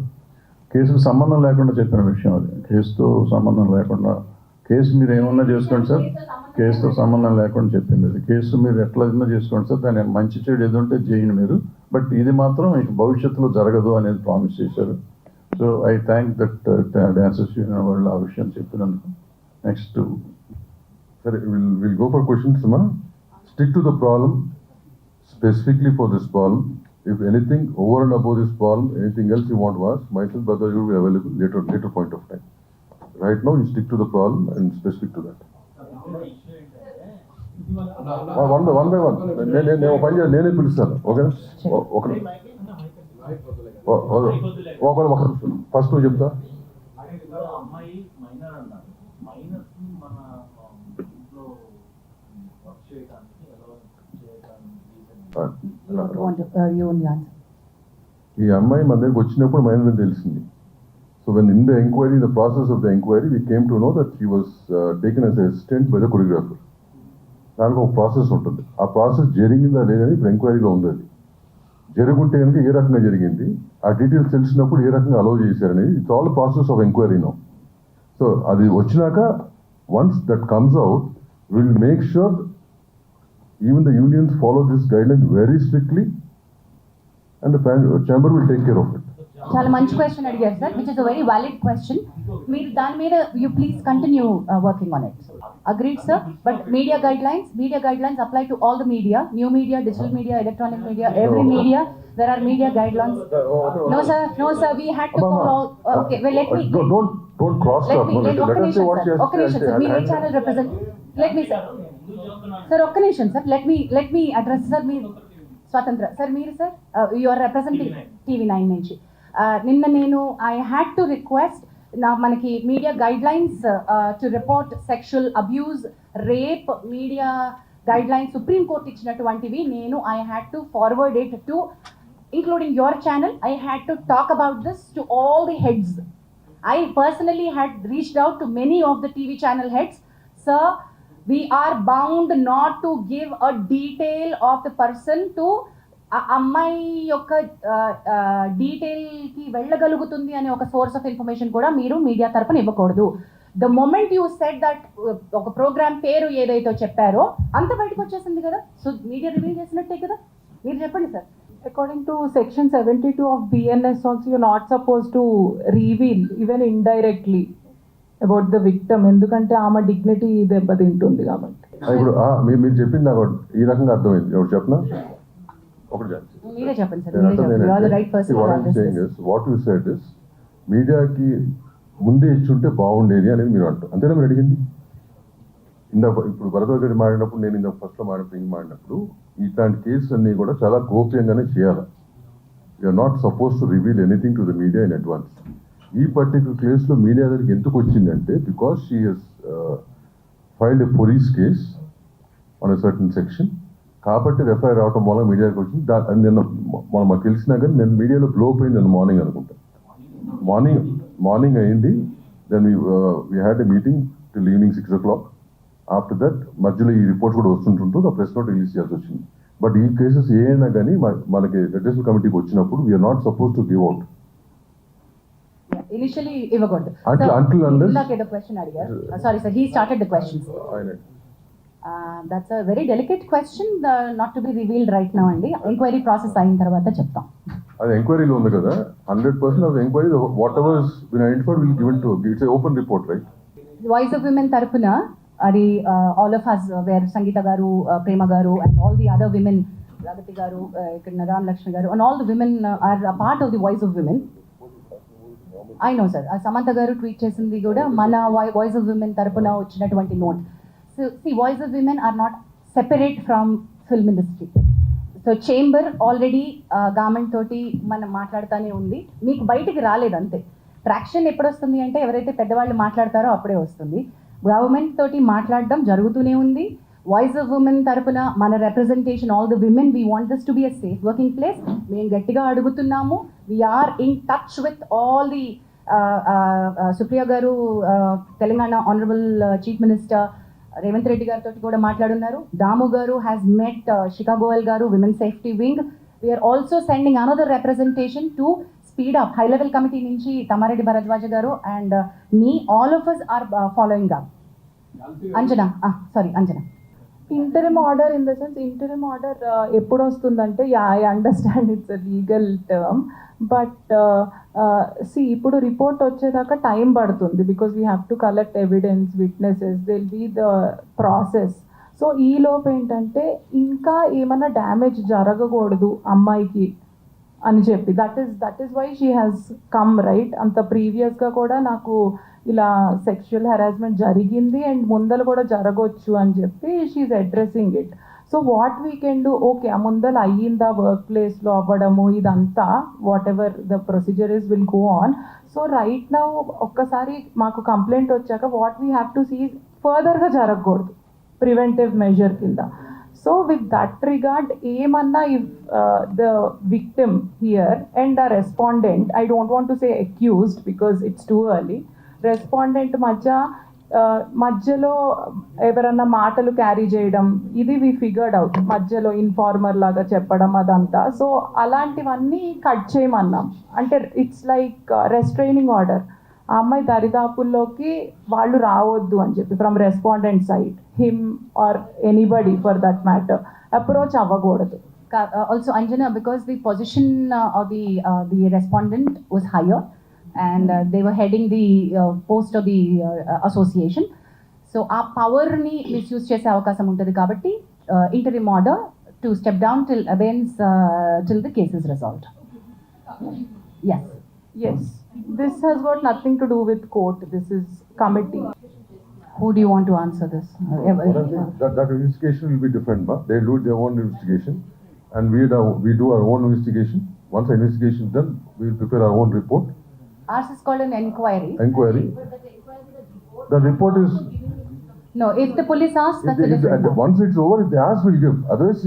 కేసుకు సంబంధం లేకుండా చెప్పిన విషయం అది, కేసుతో సంబంధం లేకుండా, కేసు మీరు ఏమన్నా చేసుకోండి సార్, కేసుతో సంబంధం లేకుండా చెప్పింది అది. కేసు మీరు ఎట్లయినా చేసుకోండి సార్, దాని మంచి చెడు ఏదంటే చేయండి మీరు, బట్ ఇది మాత్రం ఇక భవిష్యత్తులో జరగదు అనేది ప్రామిస్ చేశారు. So I thank that dancers union వాళ్ళు ఆ విషయం చెప్పినందుకు. Next Sir, we'll go for questions, Amma. Stick to the problem, specifically for this problem. If anything over and above this problem, anything else you want to ask, myself, brother, you will be available later point of time. Right now, you stick to the problem and specific to that. One by one. నేనే పిలుస్తాను, ఓకేనా? First నువ్వు చెప్తా. ఈ అమ్మాయి మన దగ్గరికి వచ్చినప్పుడు మైనర్ అని తెలిసింది. So when in the enquiry, the process of the enquiry, we came to know that she was taken as assistant by the choreographer. దానికి ఒక ప్రాసెస్ ఉంటుంది, ఆ ప్రాసెస్ జరిగిందా లేదని ఇప్పుడు ఎంక్వైరీలో ఉంది. అది జరుగుంటే కనుక ఏ రకంగా జరిగింది, ఆ డీటెయిల్స్ తెలిసినప్పుడు ఏ రకంగా అలౌ చేశారనేది it's all process of enquiry no. So అది వచ్చినాక once that comes out will make sure even the unions follow this guideline very strictly and the chamber will take care of it. చాలా మంచి question అడిగారు sir, which is a very valid question. మీరు దాని మీద you please continue working on it. Agreed, sir. But media guidelines apply to all the media, new media, digital media, electronic media, every media. There are media guidelines. No, sir. We had to call all. Okay, well, let me. Don't cross Let talk. me. Let us say what she has Okay, to say. sir. Media channel represent. Let me, sir. Sir, sir. Let me address, sir. Me, Swatantra. Sir, మీరు, sir. You are representing TV9 నుంచి. నిన్న నేను I had to request. నా మనకి media guidelines to report sexual abuse, rape, media guidelines supreme court ఇచ్చినటువంటివి నేను I had to forward it to including your channel. I had to talk about this to all the heads. I personally had reached out to many of the TV channel heads. Sir, we are bound not to give a detail of the person to అమ్మాయి యొక్క డీటెయిల్కి వెళ్ళగలుగుతుంది అనే ఒక source of information కూడా మీరు media తరపున ఇవ్వకూడదు. The moment you said that ఒక programme పేరు ఏదైతే చెప్పారో అంత బయటకు వచ్చేసింది కదా, సో మీడియా రివీల్ చేసినట్టే కదా. మీరు చెప్పండి sir. According to section 72 of BNS also, you're not supposed to reveal even indirectly about the victim, ఎందుకంటే ఆమె డిగ్నిటీ దెబ్బతింటుంది కాబట్టి. ఇప్పుడు మీరు చెప్పింది నాకు ఈ రకంగా అర్థమైంది. ఎవరు చెప్పినా మీరే చెప్పండి సార్. మీరే చెప్పండి. You are the right person to understand this. What you said is మీడియాకి ముందే ఇచ్చుంటే బాగుండేది అనేది మీరు అంటారు, అంతేనా మీరు అడిగింది? ఇప్పుడు భరద్వాజ్ గారు మాడినప్పుడు, నేను ఫస్ట్లో మాడినప్పుడు ఇట్లాంటి కేసెస్ అన్నీ కూడా చాలా గోప్యంగానే చేయాలి. You are not suppose to reveal anything to the media in advance. ఈ పర్టికులర్ కేసులో మీడియా దగ్గరికి ఎందుకు వచ్చిందంటే because she has filed a police case on a certain section, కాబట్టి ఎఫ్ఐఆర్ రావటం వల్ల మీడియాకి వచ్చింది. నిన్న మాకు తెలిసినా కానీ నేను మీడియాలో బ్లో అయింది నిన్న మార్నింగ్ అనుకుంటా. మార్నింగ్ అయింది. Then we had a meeting till evening 6 o'clock. After that మధ్యలో ఈ రిపోర్ట్స్ కూడా వస్తుంటుంటూ ఆ ప్రెస్ నోట్ రిలీజ్ చేయాల్సి వచ్చింది. బట్ ఈ కేసెస్ ఏమైనా కానీ మనకి లెజిస్లేటివ్ కమిటీకి వచ్చినప్పుడు we're not suppose to give out. Initially ఇవ్వకూడదు. Until క్వశ్చన్ అడిగారు. Sorry sir, he started the questions. That's a very delicate question, not to be revealed right now అండి. ఎంక్వైరీ ప్రాసెస్ అయిన తర్వాత చెప్తాం. అది ఎంక్వైరీలో ఉంది కదా, 100% of enquiry whatever is been identified will given to its open report, right? Voice of women తరపున అది all of us were Sangeetha గారు, ప్రేమ గారు and all the other women, Pragathi garu, ఇక్కడ నరాన్ Lakshmi garu and all the women are part of the voice of women. I know sir, Samantha garu tweet చేసింది కూడా మన voice of women తరపున వచ్చినటువంటి note. So see, voice of women are not separate from film industry. So chamber already government తోటి మనం మాట్లాడుతూనే ఉంది, మీకు బయటికి రాలేదు అంతే. ట్రాక్షన్ ఎప్పుడు వస్తుంది అంటే ఎవరైతే పెద్దవాళ్ళు మాట్లాడతారో అప్పుడే వస్తుంది. గవర్నమెంట్ తోటి మాట్లాడడం జరుగుతూనే ఉంది. వాయిస్ ఆఫ్ ఉమెన్ తరపున మన representation, all the women, we want this to be a safe working place. మేము గట్టిగా అడుగుతున్నాము. We are in touch with all the Supriya garu, Telangana honourable chief minister Revanth Reddy గారితో కూడా మాట్లాడున్నారు. దాము గారు హ్యాస్ మెట్ శిఖా గోయల్ గారు, women safety wing. We're also sending another representation to speed up. High level committee నుంచి తమారెడ్డి భరద్వాజ గారు and me, all of us are following up. Anjana, Anjana. Interim order in the sense, interim order ఎప్పుడు వస్తుందంటే, I understand it's a legal term, but see ఇప్పుడు report వచ్చేదాకా time పడుతుంది because we have to collect evidence, witnesses, that'll be the process. So ఈ లోపు ఏంటంటే ఇంకా ఏమైనా డ్యామేజ్ జరగకూడదు అమ్మాయికి అని చెప్పి, that is why she has come, right? అంత ప్రీవియస్గా కూడా నాకు ఇలా సెక్షువల్ హెరాస్మెంట్ జరిగింది అండ్ ముందర కూడా జరగవచ్చు అని చెప్పి she's addressing it. So what we can do, okay ఆ ముందర అయ్యిందా వర్క్ ప్లేస్లో అవ్వడము, ఇదంతా whatever the procedure is will go on. So right now ఒక్కసారి మాకు కంప్లైంట్ వచ్చాక what we have to see ఫర్దర్గా జరగకూడదు, ప్రివెంటివ్ మెజర్ కింద. So with that regard, ఏమన్నా if the victim here and a respondent, I don't want to say accused because it's too early, respondent మధ్య మధ్యలో ఎవరన్నా మాటలు క్యారీ చేయడం, ఇది వి ఫిగర్డ్ అవుట్, మధ్యలో ఇన్ఫార్మర్ లాగా చెప్పడం అదంతా. సో అలాంటివన్నీ కట్ చేయమన్నాం. అంటే ఇట్స్ లైక్ రెస్ట్రైనింగ్ ఆర్డర్. ఆ అమ్మాయి దరిదాపుల్లోకి వాళ్ళు రావద్దు అని చెప్పి from respondent side, him or anybody for that matter approach అవ్వకూడదు. Also, Anjana, because the position of the respondent was higher, and they were heading the post of the association. So, our power ni misuse chese avakasam untadi kabatti interim order to step down till abeyance till the case is resolved. Yes. Yes, this has got nothing to do with court. This is committee. Who do you want to answer this? That investigation will be different, but they'll do their own investigation, and we do our own investigation. Once the investigation is done, we will prepare our own report. Ours is called an inquiry. The report is, No, if the police asks, that's a different matter. once it's over, if they ask, we'll give. Otherwise,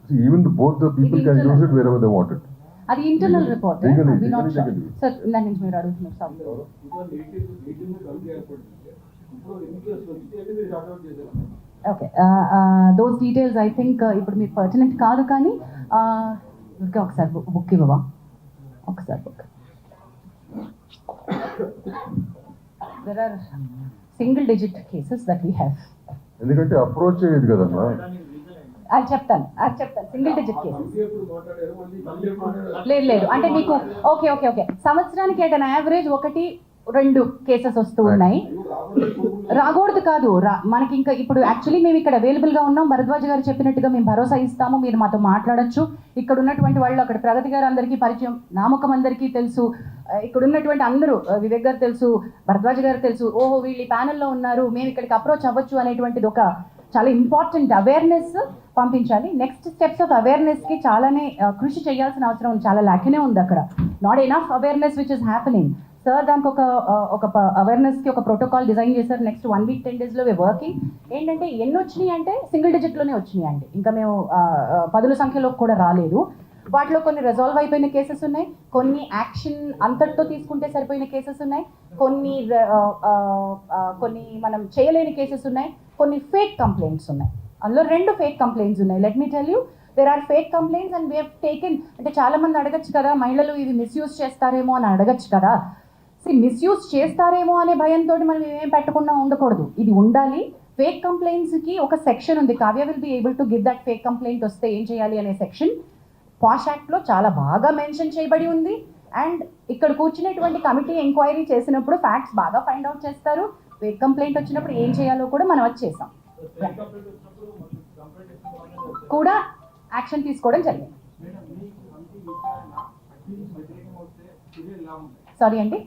see, even both the people can use it wherever they want it. అది internal report. Legally, we not legally sure. they can do it. Sir దాని నుంచి మీరు అడుగుతున్నారు sir. Okay, those details I think ఇప్పుడు మీకు pertinent కాదు, కానీ ఇంకా ఒకసారి బుక్ ఇవ్వవా? ఒకసారి book. There are single digit cases that we have. ఎందుకంటే అప్రోచ్ అయ్యేది కదమ్మా. అది చెప్తాను. సింగిల్ డిజిట్ కేసెస్ లేదు అంటే మీకు ఓకే సంవత్సరానికి ఎట్ అన్ యావరేజ్ 1-2 కేసెస్ వస్తూ ఉన్నాయి. రాకూడదు కాదు, మనకి ఇంకా ఇప్పుడు యాక్చువల్లీ మేము ఇక్కడ అవైలబుల్గా ఉన్నాం. భరద్వాజ్ గారు చెప్పినట్టుగా మేము భరోసా ఇస్తాము, మీరు మాతో మాట్లాడచ్చు. ఇక్కడ ఉన్నటువంటి వాళ్ళు, అక్కడ ప్రగతి గారు అందరికీ పరిచయం, నామకం అందరికీ తెలుసు, ఇక్కడ ఉన్నటువంటి అందరూ, వివేక్ గారు తెలుసు, భరద్వాజ్ గారు తెలుసు. ఓహో, వీళ్ళు ఈ ప్యానెల్లో ఉన్నారు, మేము ఇక్కడికి అప్రోచ్ అవ్వచ్చు అనేటువంటిది ఒక చాలా ఇంపార్టెంట్ అవేర్నెస్ పంపించాలి. నెక్స్ట్ స్టెప్స్ ఆఫ్ అవేర్నెస్కి చాలానే కృషి చేయాల్సిన అవసరం ఉంది. చాలా లాక్నే ఉంది అక్కడ. Not enough awareness which is happening. Sir దానికి ఒక అవేర్నెస్కి ఒక ప్రోటోకాల్ డిజైన్ చేశారు. నెక్స్ట్ 1 week 10 daysలో వర్కింగ్. ఏంటంటే ఎన్ని వచ్చినాయి అంటే సింగిల్ డిజిట్లోనే వచ్చినాయి అండి. ఇంకా మేము 10 సంఖ్యలో కూడా రాలేదు. వాటిలో కొన్ని రిజాల్వ్ అయిపోయిన కేసెస్ ఉన్నాయి, కొన్ని యాక్షన్ అంతటితో తీసుకుంటే సరిపోయిన కేసెస్ ఉన్నాయి, కొన్ని మనం చేయలేని కేసెస్ ఉన్నాయి, కొన్ని ఫేక్ కంప్లైంట్స్ ఉన్నాయి. అందులో 2 ఫేక్ కంప్లైంట్స్ ఉన్నాయి. Let me tell you, there are fake complaints and we have taken. అంటే చాలా మంది అడగచ్చు కదా, మహిళలు ఇవి మిస్యూజ్ చేస్తారేమో అని అడగచ్చు కదా. మిస్యూజ్ చేస్తారేమో అనే భయంతో మనం ఏం పెట్టకుండా ఉండకూడదు, ఇది ఉండాలి. ఫేక్ కంప్లైంట్స్కి ఒక సెక్షన్ ఉంది. Kavya will be able to give that fake complaint వస్తే ఏం చేయాలి అనే సెక్షన్ పాష్ యాక్ట్లో చాలా బాగా మెన్షన్ చేయబడి ఉంది. అండ్ ఇక్కడ కూర్చునేటువంటి కమిటీ ఎంక్వైరీ చేసినప్పుడు ఫ్యాక్ట్స్ బాగా ఫైండ్ అవుట్ చేస్తారు. ఫేక్ కంప్లైంట్ వచ్చినప్పుడు ఏం చేయాలో కూడా మనం అది చేసాం, కూడా యాక్షన్ తీసుకోవడం జరిగింది. సారీ అండి,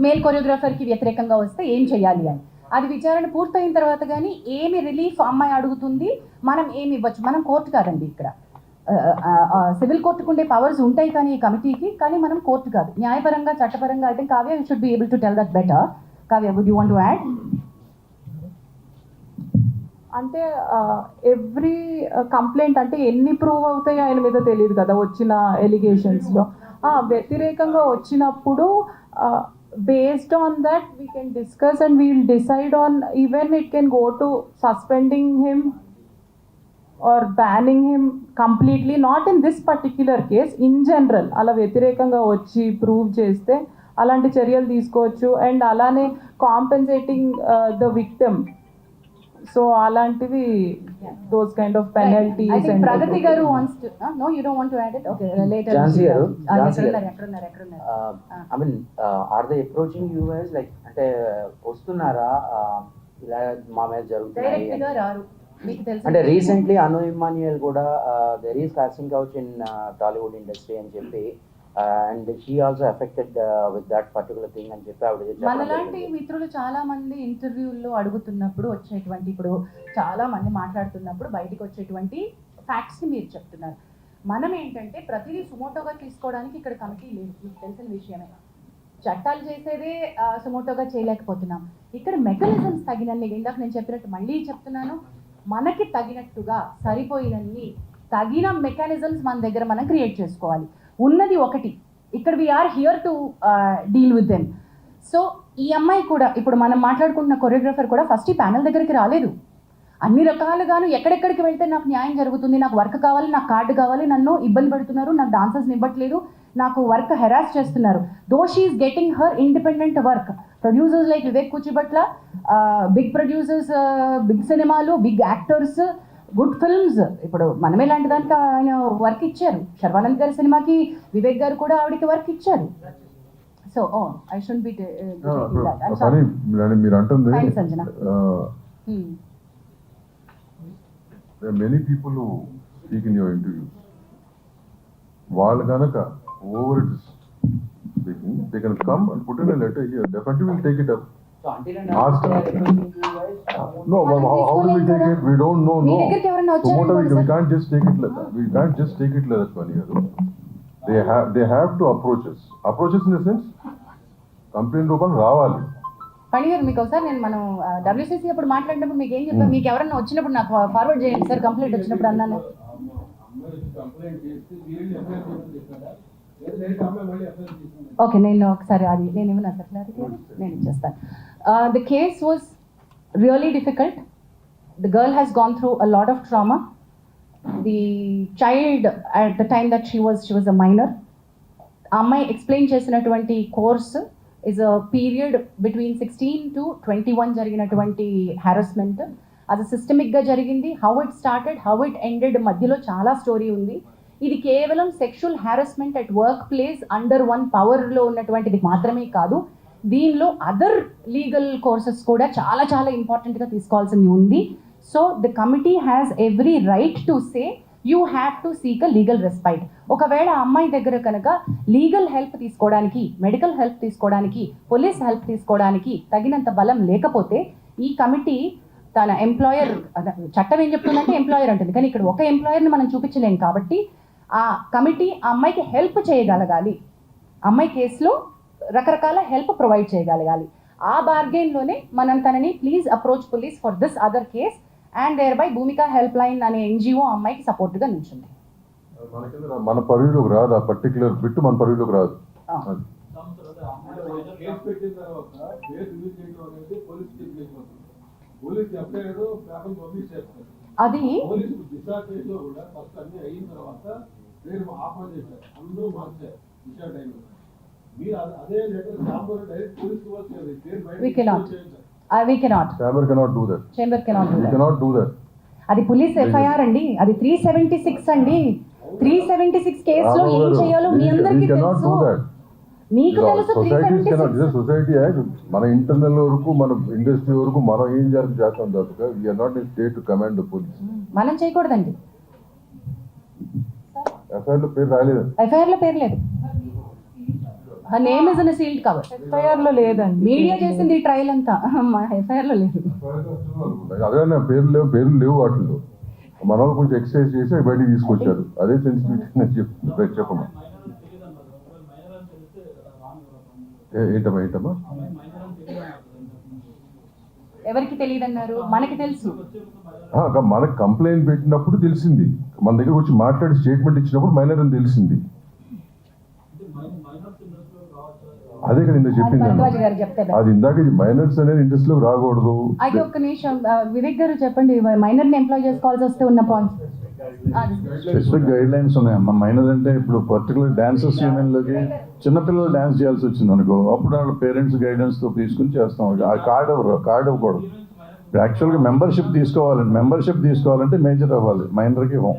మేల్ కొరియోగ్రాఫర్కి వ్యతిరేకంగా వస్తే ఏం చేయాలి అని అది విచారణ పూర్తయిన తర్వాత కానీ ఏమి రిలీఫ్ అమ్మాయి అడుగుతుంది, మనం ఏమి ఇవ్వచ్చు. మనం కోర్టు కాదండి, ఇక్కడ సివిల్ కోర్టుకు ఉండే పవర్స్ ఉంటాయి కానీ ఈ కమిటీకి, కానీ మనం కోర్టు కాదు. న్యాయపరంగా చట్టపరంగా అయితే Kavya you should be able to tell that better. Kavya, would you want to add? అంటే ఎవ్రీ కంప్లైంట్ అంటే ఎన్ని ప్రూవ్ అవుతాయో ఆయన మీద తెలియదు కదా వచ్చిన ఎలిగేషన్స్లో. వ్యతిరేకంగా వచ్చినప్పుడు based on that we can discuss and we will decide on, even it can go to suspending him or banning him completely, not in this particular case, in general. అలా వ్యతిరేకంగా వచ్చి ప్రూవ్ చేస్తే అలాంటి చర్యలు తీసుకోవచ్చు. అండ్ అలానే compensating the victim, so అలాంటివి those kind of penalties. I think and Pragati garu wants to no, you don't want to add it? Okay, later. Jhansi garu, ఎక్కడున్నారు? I mean, are they approaching you guys like అంటే వస్తున్నారా ఇలా మా మీద జరుగుతున్నాయి direct గా రారు, మీకు తెలుసు. అంటే రీసెంట్లీ అను ఇమ్మాన్యుయల్ కూడా there is casting couch in Tollywood industry అని చెప్పి and she also affected with that particular thing అని చెప్పి ఆవిడ మనలాంటి మిత్రులు చాలా మంది ఇంటర్వ్యూల్లో అడుగుతున్నప్పుడు వచ్చేటువంటి, ఇప్పుడు చాలా మంది మాట్లాడుతున్నప్పుడు బయటకు వచ్చేటువంటి ఫ్యాక్ట్స్ని మీరు చెప్తున్నారు. మనం ఏంటంటే ప్రతిదీ సుమోటోగా తీసుకోవడానికి ఇక్కడ కమిటీ లేదు, మీకు తెలిసిన విషయమే. చట్టాలు చేసేదే సుమోటోగా చేయలేకపోతున్నాం. ఇక్కడ మెకానిజమ్స్ తగినన్ని, ఇందాక నేను చెప్పినట్టు మళ్ళీ చెప్తున్నాను, మనకి తగినట్టుగా సరిపోయినన్ని తగిన మెకానిజమ్స్ మన దగ్గర మనం క్రియేట్ చేసుకోవాలి. ఉన్నది ఒకటి, ఇక్కడ we're here to deal with them. So ఈ అమ్మాయి కూడా ఇప్పుడు మనం మాట్లాడుకుంటున్న కొరియోగ్రాఫర్ కూడా ఫస్ట్ ఈ ప్యానల్ దగ్గరికి రాలేదు. అన్ని రకాలుగాను ఎక్కడెక్కడికి వెళ్తే నాకు న్యాయం జరుగుతుంది, నాకు వర్క్ కావాలి, నాకు కార్డు కావాలి, నన్ను ఇబ్బంది పెడుతున్నారు, నాకు డాన్సర్స్ ఇవ్వట్లేదు, నాకు వర్క్ హెరాస్ చేస్తున్నారు. Though she is getting her independent work. Producers like Vivek Kuchibhotla, big producers, big సినిమాలు, బిగ్ యాక్టర్స్, గుడ్ ఫిల్మ్స్. ఇప్పుడు మనమే లాంటి దానికి ఆయన వర్క్ ఇచ్చారు. శర్వానంద్ గారి సినిమాకి వివేక్ గారు కూడా ఆవిడకి వర్క్ ఇచ్చారు. సో ఐ షుడ్ బి కానీ మీరు అంటుంది Sanjana. there are many people who speak in your interviews. వాళ్ళు కనుక over it speaking, they can come and put in a letter here. Definitely we'll take it up. So until and Ask unless her. they are requesting you guys, No, how do we take it? We don't know. Me No. దగ్గరికి ఎవరైనా So what are we వచ్చారు? we can't just take it like that. We can't just take it like that, Paniyadu. They have to approach us. Approach us in the sense, complaint రూపంలో రావాలి. పండి గారు మీకు ఒకసారి నేను మనం WCC అప్పుడు మాట్లాడినప్పుడు మీకు ఏం చెప్పాను, మీకు ఎవరైనా వచ్చినప్పుడు నాకు ఫార్వర్డ్ చేయండి సార్ కంప్లైంట్ వచ్చినప్పుడు అన్నాను. ఓకే, నేను ఒకసారి అది నేను ఏమన్నా సార్ క్లారిటీ నేను ఇచ్చేస్తాను. The case was really difficult. The girl has gone through a lot of trauma. The child at the time that she was a minor. ఆ అమ్మాయి ఎక్స్ప్లెయిన్ చేసినటువంటి course is a period between 16 to 21 జరిగినటువంటి harassment. అది సిస్టమిక్గా జరిగింది. How it started, how it ended, మధ్యలో చాలా story ఉంది. ఇది కేవలం sexual harassment at work place under one పవర్లో ఉన్నటువంటిది మాత్రమే కాదు, దీనిలో అదర్ లీగల్ కోర్సెస్ కూడా చాలా చాలా ఇంపార్టెంట్గా తీసుకోవాల్సింది ఉంది. So the committee has every right to say you have to seek a legal respite. ఒకవేళ అమ్మాయి దగ్గర కనుక లీగల్ హెల్ప్ తీసుకోవడానికి, మెడికల్ హెల్ప్ తీసుకోవడానికి, పోలీస్ హెల్ప్ తీసుకోవడానికి తగినంత బలం లేకపోతే ఈ కమిటీ తన ఎంప్లాయర్, చట్టం ఏం చెప్తుందంటే ఎంప్లాయర్ అంటుంది, కానీ ఇక్కడ ఒక ఎంప్లాయర్ని మనం చూపించలేం కాబట్టి ఆ కమిటీ ఆ అమ్మాయికి హెల్ప్ చేయగలగాలి. అమ్మాయి కేసులో రకరకాల హెల్ప్ ప్రొవైడ్ చేయగలగాలి. ఆ బార్గెన్లోనే మనం తనని please approach police for this other case and thereby Bhumika help line అనే NGO అమ్మాయికి సపోర్ట్గా నిల్చుంది. మన పరిధిలోకి రాదు, ఆ పర్టికులర్ బిట్ మన పరిధిలోకి రాదు. అది we cannot Chamber cannot do that. chamber cannot do We that. cannot do that. అది పోలీస్ FIR అండి, అది 376 అండి. 376 కేసులో ఏం చేయాలో మీ అందరికీ We cannot తెలుసు. do that. మీకు తెలుసు సొసైటీస్ కెనాట్. 376. సొసైటీ యాక్ట్ మన ఇంటర్నల్ వరకు, మన ఇండస్ట్రీ వరకు మనం ఏం చేస్తాం తప్ప we're not in state to command the police. మనం చేయకూడదండి. ఎఫ్ఐఆర్ లో పేరు రాలేదు. FIR లో పేరు లేదు. Her name is in sealed cover. FIR లో లేదండి. మీడియా చేసింది ఈ ట్రయల్ అంతా, మా FIR లో లేదు. అదే పేర్లు లేవు వాటిల్లో. మన వాళ్ళు కొంచెం ఎక్సర్సైజ్ చేసి అవి బయటికి తీసుకొచ్చారు. అదే సెన్సిటివిటీ నేను చెప్పమ్మా. ఏంటమ్మా ఎవరికి తెలియదు అన్నారు, మనకి తెలుసు. మనకు కంప్లైంట్ పెట్టినప్పుడు తెలిసింది, మన దగ్గర వచ్చి మాట్లాడి స్టేట్మెంట్ ఇచ్చినప్పుడు మైనర్ అని తెలిసింది. అదే కదా ఇందాక చెప్పింది. భరద్వాజ్ గారు చెప్తే అది ఇందాక మైనర్స్ అనేది ఇంట్రెస్ట్ లో రాకూడదు. అయితే ఒక్క నిమిషం వివేక్ గారు చెప్పండి, మైనర్ ని ఎంప్లాయ్ చేసుకోవాల్సి వస్తే ఉన్న పాయింట్స్. స్పెసిఫిక్ గైడ్ లైన్స్ ఉన్నాయమ్మా. మైనర్ అంటే ఇప్పుడు పర్టికులర్ డాన్సర్స్ యూనియన్లోకి చిన్నపిల్లలు డాన్స్ చేయాల్సి వచ్చింది అనుకో, అప్పుడు వాళ్ళ పేరెంట్స్ గైడెన్స్తో తీసుకుని చేస్తాం. ఆ కార్డ్ ఇవ్వకూడదు. యాక్చువల్గా మెంబర్షిప్ తీసుకోవాలంటే మేజర్ అవ్వాలి, మైనర్కి ఇవ్వం.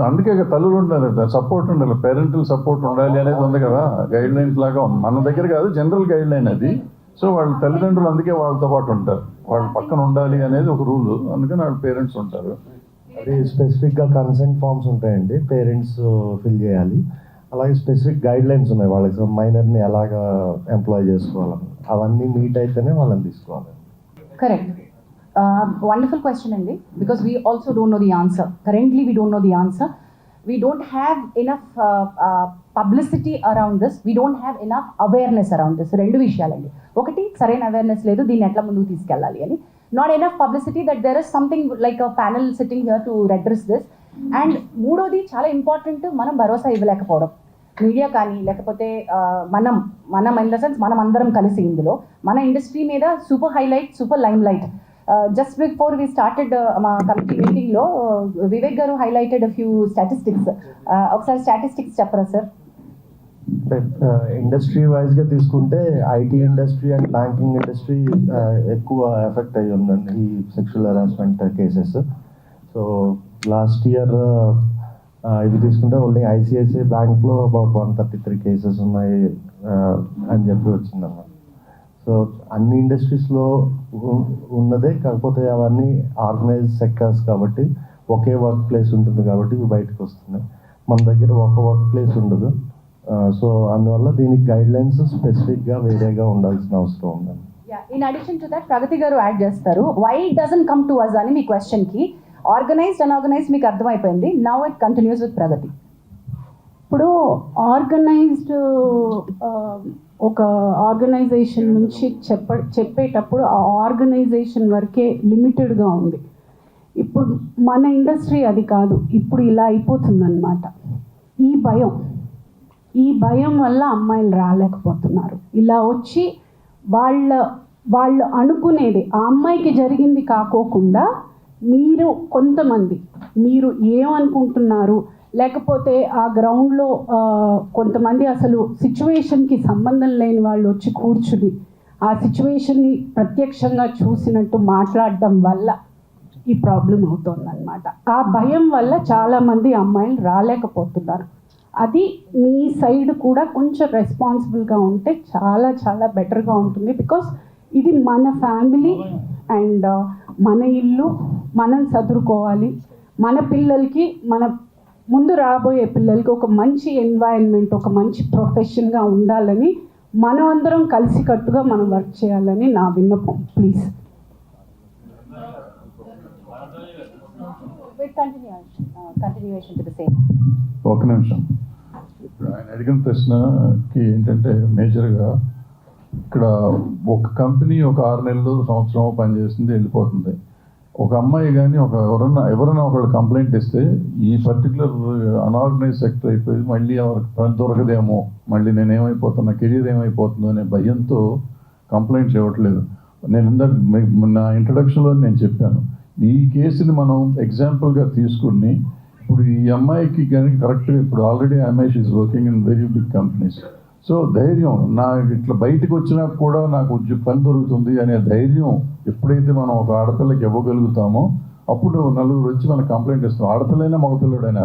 అందుకే తల్లులు ఉండాలి, సపోర్ట్ ఉండాలి, పేరెంటల్ సపోర్ట్ ఉండాలి అనేది ఉంది కదా, గైడ్ లైన్స్ లాగా ఉంది. మన దగ్గర కాదు, జనరల్ గైడ్ లైన్ అది. సో వాళ్ళ తల్లిదండ్రులు అందుకే వాళ్ళతో పాటు ఉంటారు, వాళ్ళ పక్కన ఉండాలి అనేది ఒక రూల్. అందుకని వాళ్ళ పేరెంట్స్ ఉంటారు. అది స్పెసిఫిక్గా కన్సెంట్ ఫామ్స్ ఉంటాయండి, పేరెంట్స్ ఫిల్ చేయాలి. అలాగే స్పెసిఫిక్ గైడ్ లైన్స్ ఉన్నాయి వాళ్ళకి, మైనర్ని ఎలాగా ఎంప్లాయ్ చేసుకోవాలని. అవన్నీ మీట్ అయితేనే వాళ్ళని తీసుకోవాలి. కరెక్ట్. Wonderful question అండి, because we also don't know the answer. Currently we don't know the answer. We don't have enough publicity around this. We don't have enough awareness around this. రెండు విషయాలండి. ఒకటి, సరైన awareness లేదు, దీన్ని ఎట్లా ముందుకు తీసుకెళ్ళాలి అని. Not enough publicity that there is something like a panel sitting here to redress this. And మూడోది చాలా ఇంపార్టెంట్, మనం భరోసా ఇవ్వలేకపోవడం. మీడియా కానీ లేకపోతే మనం ఇన్ ద సెన్స్ మనం అందరం కలిసి ఇందులో మన ఇండస్ట్రీ మీద super highlight, super limelight. Just before we started మా కమిటీ మీటింగ్లో వివేక్ గారు హైలైటెడ్ ఫ్యూ స్టాటిస్టిక్స్. ఒకసారి స్టాటిస్టిక్స్ చెప్పరా సార్? ఇండస్ట్రీ వైజ్గా తీసుకుంటే IT industry and banking industry ఎక్కువ ఎఫెక్ట్ అయ్యి ఉందండి ఈ sexual harassment cases. So last year ఇవి తీసుకుంటే ఓన్లీ ఐసిఐసిఐ బ్యాంక్లో అబౌట్ 133 కేసెస్ ఉన్నాయి అని చెప్పి వచ్చిందన్న. సో అన్ని ఇండస్ట్రీస్లో ఉన్నదే, కాకపోతే అవన్నీ ఆర్గనైజ్ సెక్టర్స్ కాబట్టి ఒకే వర్క్ ప్లేస్ ఉంటుంది కాబట్టి ఇవి బయటకు వస్తున్నాయి. మన దగ్గర ఒక వర్క్ ప్లేస్ ఉండదు. సో అందువల్ల దీనికి గైడ్ లైన్స్ స్పెసిఫిక్గా వేరేగా ఉండాల్సిన అవసరం ఉందండి. In addition to that Pragathi గారు యాడ్ చేస్తారు, why it doesn't come to us అని మీ క్వశ్చన్కి. ఆర్గనైజ్డ్ అన్ఆర్గనైజ్డ్ మీకు అర్థమైపోయింది. Now it continues with Pragathi. ఇప్పుడు ఆర్గనైజ్డ్ ఒక ఆర్గనైజేషన్ నుంచి చెప్పేటప్పుడు ఆ ఆర్గనైజేషన్ వరకే లిమిటెడ్గా ఉంది. ఇప్పుడు మన ఇండస్ట్రీ అది కాదు, ఇప్పుడు ఇలా అయిపోతుందన్నమాట. ఈ భయం వల్ల అమ్మాయిలు రాలేకపోతున్నారు. ఇలా వచ్చి వాళ్ళు అనుకునేది ఆ అమ్మాయికి జరిగింది కాకోకుండా మీరు ఏమనుకుంటున్నారు, లేకపోతే ఆ గ్రౌండ్లో కొంతమంది అసలు సిచ్యువేషన్కి సంబంధం లేని వాళ్ళు వచ్చి కూర్చుని ఆ సిచ్యువేషన్ని ప్రత్యక్షంగా చూసినట్టు మాట్లాడడం వల్ల ఈ ప్రాబ్లం అవుతుందన్నమాట. ఆ భయం వల్ల చాలామంది అమ్మాయిలు రాలేకపోతున్నారు. అది మీ సైడ్ కూడా కొంచెం రెస్పాన్సిబుల్గా ఉంటే చాలా చాలా బెటర్గా ఉంటుంది. బికాస్ ఇది మన ఫ్యామిలీ అండ్ మన ఇల్లు, మనం చదువుకోవాలి. మన పిల్లలకి, మన ముందు రాబోయే పిల్లలకి ఒక మంచి ఎన్వైరన్మెంట్, ఒక మంచి ప్రొఫెషన్గా ఉండాలని మనం అందరం కలిసికట్టుగా మనం వర్క్ చేయాలని నా విన్నపం. Please. Continuation to the same. ఒక నిమిషం. ఇప్పుడు ఆయన అడిగిన ప్రశ్నకి ఏంటంటే మేజర్గా ఇక్కడ ఒక కంపెనీ ఒక 6 నెలలు సంవత్సరం పనిచేస్తుంది, వెళ్ళిపోతుంది. ఒక అమ్మాయి కానీ ఎవరైనా ఒకళ్ళు కంప్లైంట్ ఇస్తే ఈ పర్టికులర్ అన్ఆర్గనైజ్ సెక్టర్ అయిపోయి మళ్ళీ ఎవరికి పని దొరకదేమో, మళ్ళీ నేనేమైపోతున్నా, కెరీర్ ఏమైపోతుందో అనే భయంతో కంప్లైంట్స్ ఇవ్వట్లేదు. నేను ఇందాక నా ఇంట్రడక్షన్లో నేను చెప్పాను, ఈ కేసుని మనం ఎగ్జాంపుల్గా తీసుకుని ఇప్పుడు ఈ అమ్మాయికి కానీ కరెక్ట్గా ఇప్పుడు ఆల్రెడీ అమ్మాయి she's working in very big companies. So ధైర్యం, నా ఇట్లా బయటకు వచ్చినా కూడా నాకు పని దొరుకుతుంది అనే ధైర్యం ఎప్పుడైతే మనం ఒక ఆడపిల్లకి ఇవ్వగలుగుతామో అప్పుడు నలుగురు వచ్చి మనకు కంప్లైంట్ ఇస్తాం. ఆడపిల్లైనా మగపిల్లడైనా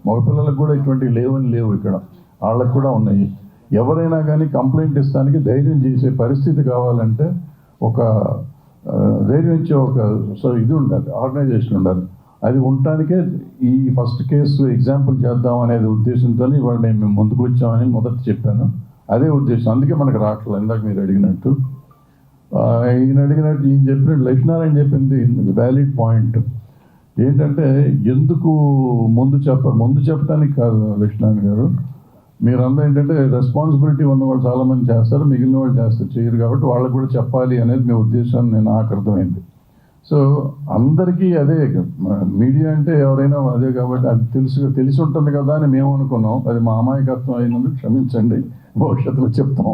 మగపిల్లలకు కూడా ఇటువంటివి లేవు ఇక్కడ, వాళ్ళకు కూడా ఉన్నాయి. ఎవరైనా కానీ కంప్లైంట్ ఇస్తానికి ధైర్యం చేసే పరిస్థితి కావాలంటే ఒక ధైర్యం ఇచ్చే ఇది ఉండాలి, ఆర్గనైజేషన్ ఉండాలి. అది ఉండటానికే ఈ ఫస్ట్ కేసు ఎగ్జాంపుల్ చేద్దాం అనేది ఉద్దేశంతో ఇవాళ మేము ముందుకు వచ్చామని మొదట చెప్పాను. అదే ఉద్దేశం, అందుకే మనకు రావట్లేదు. ఇందాక మీరు అడిగినట్టు ఈయన చెప్పినట్టు లక్ష్మీనారాయణ చెప్పింది వ్యాలిడ్ పాయింట్. ఏంటంటే ఎందుకు ముందు చెప్పడానికి కాదు లక్ష్మీనారాయణ గారు, మీరందరూ ఏంటంటే రెస్పాన్సిబిలిటీ ఉన్న వాళ్ళు చాలామంది చేస్తారు, మిగిలిన వాళ్ళు చేయరు కాబట్టి వాళ్ళకు కూడా చెప్పాలి అనేది మీ ఉద్దేశం నాకు అర్థమైంది. సో అందరికీ అదే, మీడియా అంటే ఎవరైనా అదే కాబట్టి అది తెలిసి ఉంటుంది కదా అని మేము అనుకున్నాం. అది మా అమాయకత్వం అయినందుకు క్షమించండి, భవిష్యత్తులో చెప్తాం.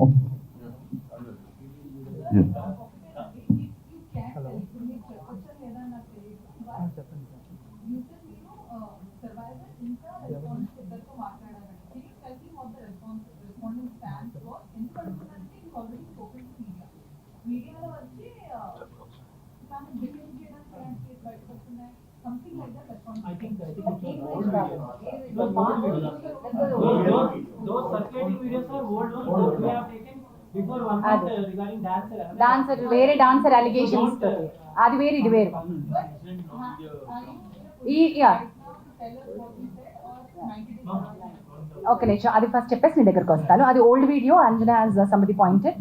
డాన్సర్ వేరే, డాన్సర్ అలిగేషన్స్ అది వేరు, ఇది వేరు. ఓకే నిమిషం, అది ఫస్ట్ చెప్పేసి నీ దగ్గరకు వస్తాను. అది old video, Anjana has somebody pointed.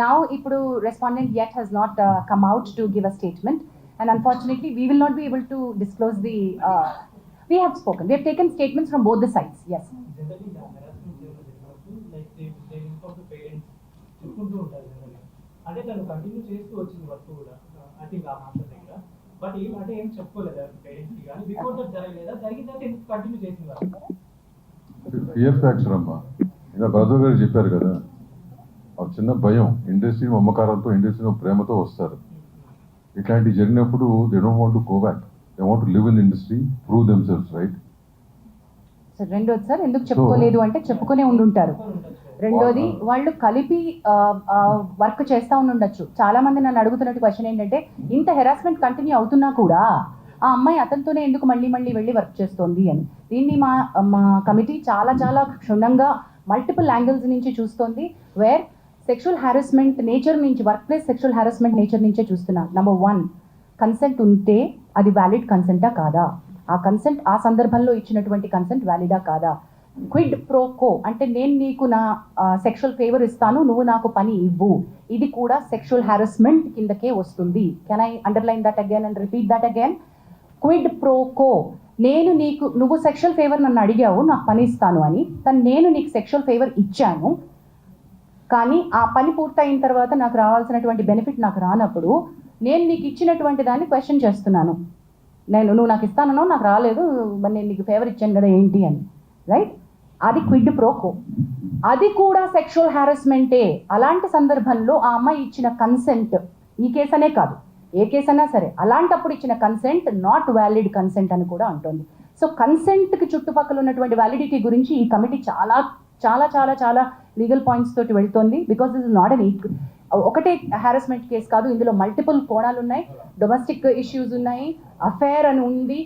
Now ఇప్పుడు respondent yet has not come out to give a statement, and unfortunately we will not be able to disclose the we have spoken, we have taken statements from both the sides. Yes. చెప్పుకుంటూ ఉంటారు. అదే తను continue చేస్తూ వచ్చింది work కూడా. I think ఆ master దగ్గర but ఈ మాట ఏం చెప్పుకోలేదు పేరెంట్స్ కానీ బిఫోర్ దట్ జరగలేదా, జరిగిన తర్వాత ఎందుకు కంటిన్యూ చేసింది? ఫియర్ ఫ్యాక్టర్ అమ్మా, ఇలా బ్రదర్ గారు చెప్పారు కదా, ఒక చిన్న భయం. ఇండస్ట్రీ మమకారంతో, ఇండస్ట్రీ ప్రేమతో వస్తారు. ఇట్లాంటివి జరిగినప్పుడు they don't want to go back, they want to live in industry, prove themselves, right? Sir రెండోది సార్ ఎందుకు చెప్పుకోలేదు అంటే చెప్పుకునే ఉండుంటారు. రెండోది వాళ్ళు కలిపి వర్క్ చేస్తూ ఉండొచ్చు. చాలా మంది నన్ను అడుగుతున్నట్టు క్వశ్చన్ ఏంటంటే, ఇంత హెరాస్మెంట్ కంటిన్యూ అవుతున్నా కూడా ఆ అమ్మాయి అతనితోనే ఎందుకు మళ్ళీ వెళ్ళి వర్క్ చేస్తోంది అని. దీన్ని మా కమిటీ చాలా చాలా క్షుణ్ణంగా మల్టిపుల్ యాంగిల్స్ నుంచి చూస్తోంది. వేర్ సెక్షువల్ హ్యారాస్మెంట్ నేచర్ నుంచి, వర్క్ ప్లేస్ సెక్షువల్ హ్యారాస్మెంట్ నేచర్ నుంచే చూస్తున్నా. నెంబర్ 1, కన్సెంట్ ఉంటే అది వ్యాలిడ్ కన్సెంటా కాదా, ఆ కన్సెంట్ ఆ సందర్భంలో ఇచ్చినటువంటి కన్సెంట్ వ్యాలిడా కాదా. క్విడ్ ప్రో కో అంటే నేను నీకు నా సెక్షువల్ ఫేవర్ ఇస్తాను, నువ్వు నాకు పని ఇవ్వు, ఇది కూడా సెక్షువల్ హ్యారాస్మెంట్ కిందకే వస్తుంది. Can I underline that again and repeat that again? Quid pro quo, నువ్వు సెక్షువల్ ఫేవర్ నన్ను అడిగావు, నాకు పని ఇస్తాను అని, నేను నీకు సెక్షువల్ ఫేవర్ ఇచ్చాను, కానీ ఆ పని పూర్తయిన తర్వాత నాకు రావాల్సినటువంటి బెనిఫిట్ నాకు రానప్పుడు నేను నీకు ఇచ్చినటువంటి దాన్ని క్వశ్చన్ చేస్తున్నాను. నువ్వు నాకు ఇస్తానో నాకు రాలేదు, మరి నేను నీకు ఫేవర్ ఇచ్చాను కదా ఏంటి అని, రైట్? అది క్విడ్ ప్రోకో, అది కూడా సెక్షువల్ హ్యారాస్మెంటే. అలాంటి సందర్భంలో ఆ అమ్మాయి ఇచ్చిన కన్సెంట్, ఈ కేసు అనే కాదు ఏ కేసు అయినా సరే, అలాంటప్పుడు ఇచ్చిన కన్సెంట్ నాట్ వ్యాలిడ్ కన్సెంట్ అని కూడా అంటుంది. సో కన్సెంట్కి చుట్టుపక్కల ఉన్నటువంటి వ్యాలిడిటీ గురించి ఈ కమిటీ చాలా చాలా చాలా చాలా లీగల్ పాయింట్స్ తోటి వెళ్తోంది. Because this is not an ఒకటే హ్యారాస్మెంట్ కేసు కాదు, ఇందులో మల్టిపుల్ కోణాలు ఉన్నాయి. డొమెస్టిక్ ఇష్యూస్ ఉన్నాయి, అఫైర్ అని ఉంది,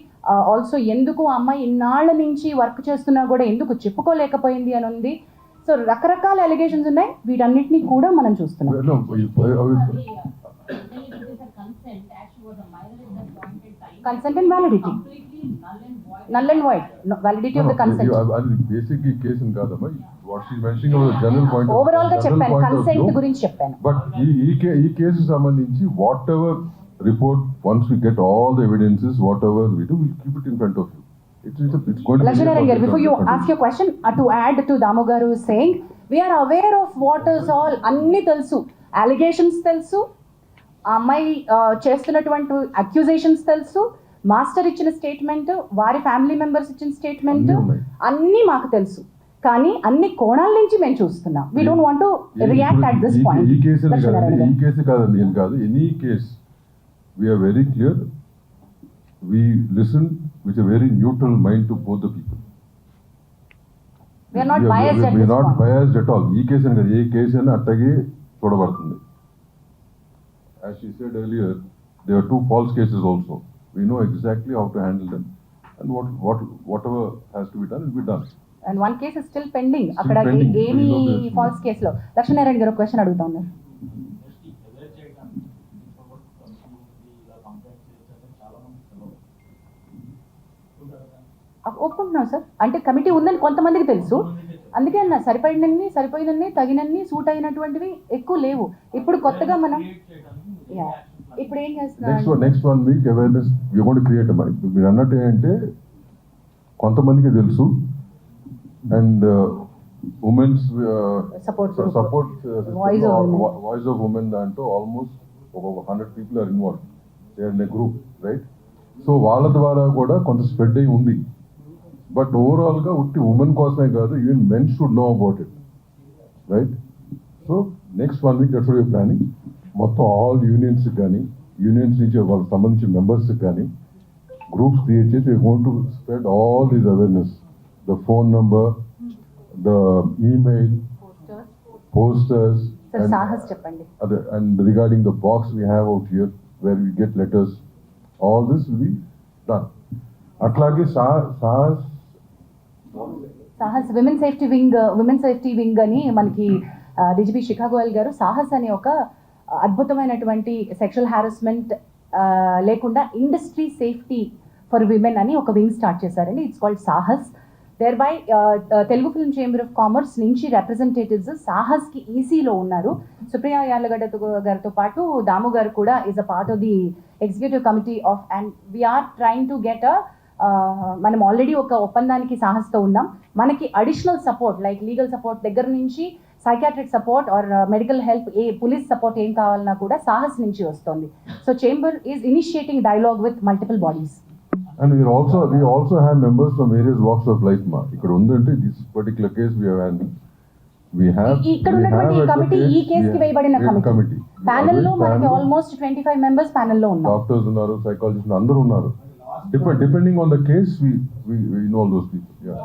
ఆల్సో ఎందుకు ఆ అమ్మాయి ఇన్నాళ్ల నుంచి వర్క్ చేస్తున్నా కూడా ఎందుకు చెప్పుకోలేకపోయింది అని ఉంది. సో రకరకాల అలిగేషన్స్ ఉన్నాయి, వీటన్నిటిని కూడా మనం చూస్తున్నాం. Consent and validity, null and void, validity of the consent. Basic case in kadamma, what she mentioning about the general point. Overall ga cheppanu, consent gurinchi cheppanu. But ee case sambandhinchi whatever report, once we get all the evidences, whatever we do, we'll keep it in front of you. It's going to Lakshminarayan garu, before you ask your question, to add to Damu garu is saying, we are aware of what is all, anni telusu, allegations telusu, అమ్మాయి చేస్తున్నటువంటి accusations తెలుసు, master ఇచ్చిన statement, వారి family members ఇచ్చిన statement, అన్నీ మాకు తెలుసు. కానీ అన్ని కోణాల నుంచి మేము చూస్తున్నాం. We don't want to react at this point. ఈ కేసు కాదండి, ఏం కాదు, any case we're very clear, we listen with a very neutral mind to both the people. We're not biased at this not point. Biased at all. ఈ కేసు అని కాదు, ఏ కేసు అయినా అట్టగే చూడబడుతుంది. As she said earlier, there are 2 false cases also. We know exactly how to handle them, and whatever has to be done will be done. And one case is still pending. Still అక్కడ pending. ఏమి We know this. Falls కేసులో. లక్ష్మీనారాయణ గారు question అడుగుతా ఉన్నారు. ఒప్పుకుంటున్నాం sir, అంటే committee ఉందని కొంతమందికి తెలుసు, అందుకే అన్న సరిపోయినన్ని తగినన్ని సూట్ అయినటువంటివి ఎక్కువ లేవు. ఇప్పుడు కొత్తగా మనం ఇప్పుడు ఏం చేస్తున్నాం, next 1 week awareness we going to create. మీరు అన్నట్టు ఏంటంటే కొంతమందికి తెలుసు, and women's support voice of women దాంట్లో ఆల్మోస్ట్ ఒక 100 people are involve, they are in a group, right? So వాళ్ళ ద్వారా కూడా కొంత స్ప్రెడ్ అయి ఉంది. బట్ ఓవరాల్గా ఉట్టి ఉమెన్ కోసమే కాదు, even men should know about it, right? So next 1 week that's what we are planning. మొత్తం ఆల్ యూనియన్స్ కానీ, యూనియన్స్ నుంచి వాళ్ళకి సంబంధించిన మెంబర్స్కి కానీ గ్రూప్స్ క్రియేట్ చేసి we going to spread all these awareness, the phone number, the email, posters, Sahas చెప్పండి, and regarding the box we have out here where we get letters, all this will be done. అట్లాగే Sahas women safety wing అని మనకి DGP శిఖా గోయల్ గారు సాహస్ అనే ఒక అద్భుతమైనటువంటి sexual హ్యారాస్మెంట్ లేకుండా industry safety for women అని ఒక వింగ్ స్టార్ట్ చేశారండి. It's called Sahas. Thereby Telugu film chamber of commerce నుంచి రిప్రజెంటేటివ్స్ సాహస్కి ఈసీలో ఉన్నారు. సుప్రియ యార్లగడ్డ గారితో పాటు దాము గారు కూడా is a part of the executive committee of, and we're trying to get మనం ఆల్రెడీ ఒక ఒప్పందానికి సాహస్తో ఉన్నాం. మనకి additional support like legal support దగ్గర నుంచి psychiatric support or medical help, ఏ పోలీస్ సపోర్ట్ ఏం కావాలన్నా కూడా సాహస్ నుంచి వస్తుంది. So chamber is initiating dialogue with multiple bodies. And we also have members from various walks of life, ma. ఇక్కడ ఉందంటే this particular case we have handled. ఇక్కడ ఉన్నటువంటి ఈ కమిటీ ఈ కేసుకి వేయబడిన కమిటీ ప్యానెల్ లో మనకి ఆల్మోస్ట్ 25 మెంబర్స్ ప్యానెల్ లో ఉన్నారు. డాక్టర్స్ ఉన్నారు, సైకాలజిస్ట్ అందరూ ఉన్నారు. Depending on the case, we know all those people. Yeah.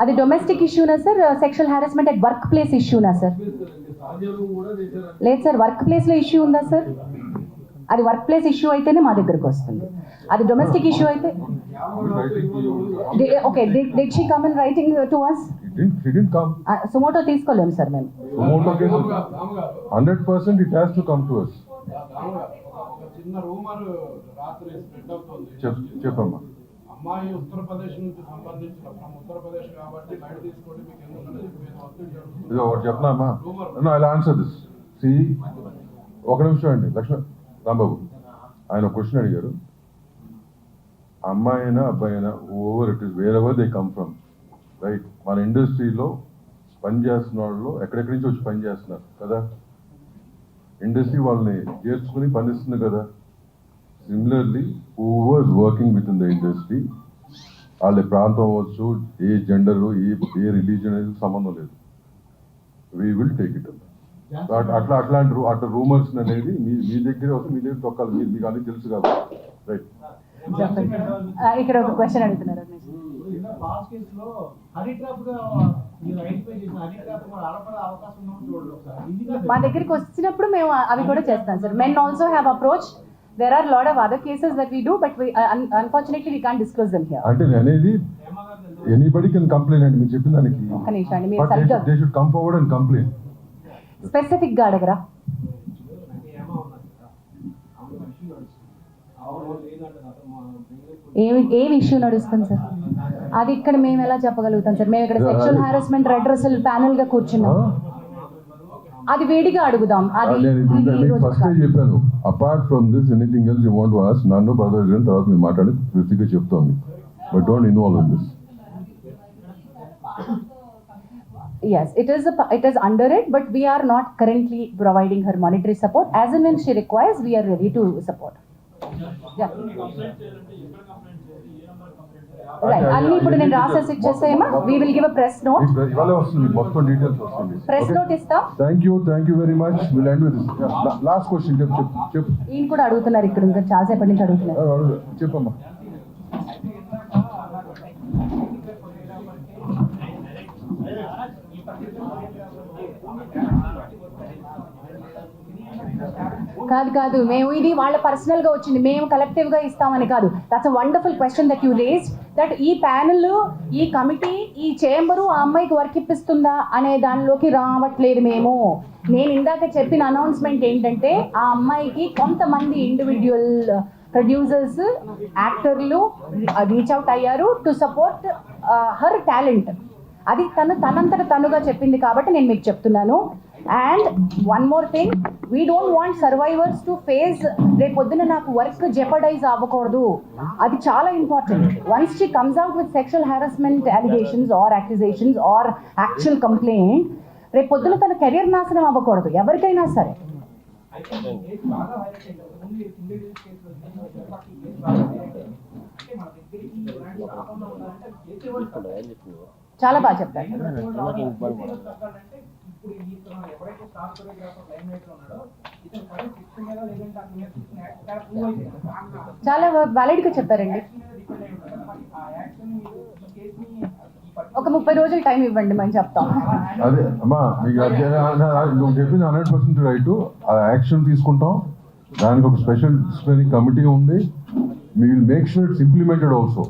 అది డొమెస్టిక్ ఇష్యూనా sir, sexual harassment at work place ఇష్యూనా సార్? లేదు సార్, వర్క్ ప్లేస్ లో ఇష్యూ ఉందా సార్? అది వర్క్ ప్లేస్ ఇష్యూ అయితేనే మా దగ్గరకు వస్తుంది. అది డొమెస్టిక్ ఇష్యూ అయితే okay. Did she come in writing to us? She didn't come. Suo motu తీసుకోలేము సార్ మేము. Sumoto case 100% it has to come to us. చిన్న రూమర్ రాత్రి స్ప్రెడ్ అవుతుంది. చెప్పమ్మా. అమ్మాయి ఉత్తరప్రదేశ్ నుంచి సంబంధించిన ఉత్తరప్రదేశ్ కాబట్టి బయట తీసుకోండి మీకు ఎందుకంటే ఒకటి చెప్పనామా? I'll answer this. See, ఒక నిమిషం అండి లక్ష్మణ్ రాంబాబు, ఆయన ఒక క్వశ్చన్ అడిగారు. అమ్మాయి అయినా అబ్బాయి అయినా over it is where ever they come from, right? మన ఇండస్ట్రీలో పనిచేస్తున్న వాళ్ళు ఎక్కడెక్కడి నుంచి వచ్చి పని చేస్తున్నారు కదా, ఇండస్ట్రీ వాళ్ళని చేర్చుకుని పనిస్తుంది కదా. Similarly over working with in the industry, వాళ్ళ ప్రాంతం అవ్వచ్చు, ఏ జెండరు, ఏ రిలీజన్ అనేది సంబంధం లేదు. We will take it. అట్లాంటి రూమర్స్ అనేది మీ దగ్గర వస్తే మీ దగ్గర తొక్కాలి. మీకు అన్ని తెలుసు కాబట్టి, రైట్? ఇక్కడ ఒక క్వశ్చన్ అడుగుతున్నారు. మా దగ్గరికి వచ్చినప్పుడు మేము అవి కూడా చేస్తాం sir. Men also have approach. There are a lot of other cases that we do, but unfortunately we can't disclose them here. అంటే అనేది ఎనీబడి కెన్ కంప్లైంట్ అండి. మీరు చెప్పిన దానికి ఒక్క నిమిషం అండి, మీరు సరిగ్గా they should come forward and complaint. Specific గా అడగరా? ఏమి ఇష్యూ నడుస్తుంది సార్? అది ఇక్కడ మేము ఎలా చెప్పగలుగుతాం సార్? మేము ఇక్కడ సెక్షువల్ హారాస్మెంట్ రెడ్రెసల్ ప్యానెల్ గా కూర్చున్నాం. అది వేడిగా అడుగుదాం. అది ఫస్ట్ చెప్పాను. Apart from this anything else you want to ask నన్ను బ్రదర్ తర్వాత మీరు మాట్లాడి పూర్తిగా చెప్తాను. But don't involve in this. Yes, it is under it, but we are not currently providing her monetary support. As and when she requires, we are ready to support. Yeah. Right. అన్ని ఇప్పుడు నేను రాసేసి ఇచ్చేసేమా? We will give a press note. ఇవాళ వస్తుంది మొత్తం details వస్తుంది. Press note ఇస్తాం. Thank you very much. We'll end with this. Last question. చెప్పు. ఈయన కూడా అడుగుతున్నారు ఇక్కడ, ఇంకా చాలాసేపటి నుంచి అడుగుతున్నారు. చెప్పమ్మా. కాదు, మేము ఇది వాళ్ళ పర్సనల్ గా వచ్చింది, మేము కలెక్టివ్ గా ఇస్తామని కాదు. That's a wonderful question that you raised, that ఈ ప్యానెల్, ఈ కమిటీ, ఈ చేంబరు ఆ అమ్మాయికి వర్క్ ఇప్పిస్తుందా అనే దానిలోకి రావట్లేదు మేము. నేను ఇందాక చెప్పిన అనౌన్స్మెంట్ ఏంటంటే, ఆ అమ్మాయికి కొంతమంది ఇండివిజువల్ ప్రొడ్యూసర్స్, యాక్టర్లు రీచ్ అవుట్ అయ్యారు టు సపోర్ట్ హర్ టాలెంట్. అది తనంతట తనుగా చెప్పింది కాబట్టి నేను మీకు చెప్తున్నాను. And one more thing, we don't want survivors to face రేపొద్దున నాకు వర్క్ జెపడైజ్ అవ్వకూడదు. అది చాలా important. Once she comes out with sexual harassment allegations or accusations or actual complaint, రేపొద్దున తన కెరీర్ నాశనం అవ్వకూడదు ఎవరికైనా సరే. చాలా బాగా చెప్పారు. చాలా వ్యాలిడ్ గా చెప్పారండి. ఒక 30 రోజులు టైం ఇవ్వండి, మనం చెప్తాం. అదే అమ్మా, మీకు నువ్వు చెప్పింది 100% రైట్. ఆ యాక్షన్ తీసుకుంటాం. దానికి ఒక స్పెషల్ డిసిప్లినరీ కమిటీ ఉంది. We will make sure it's implemented also.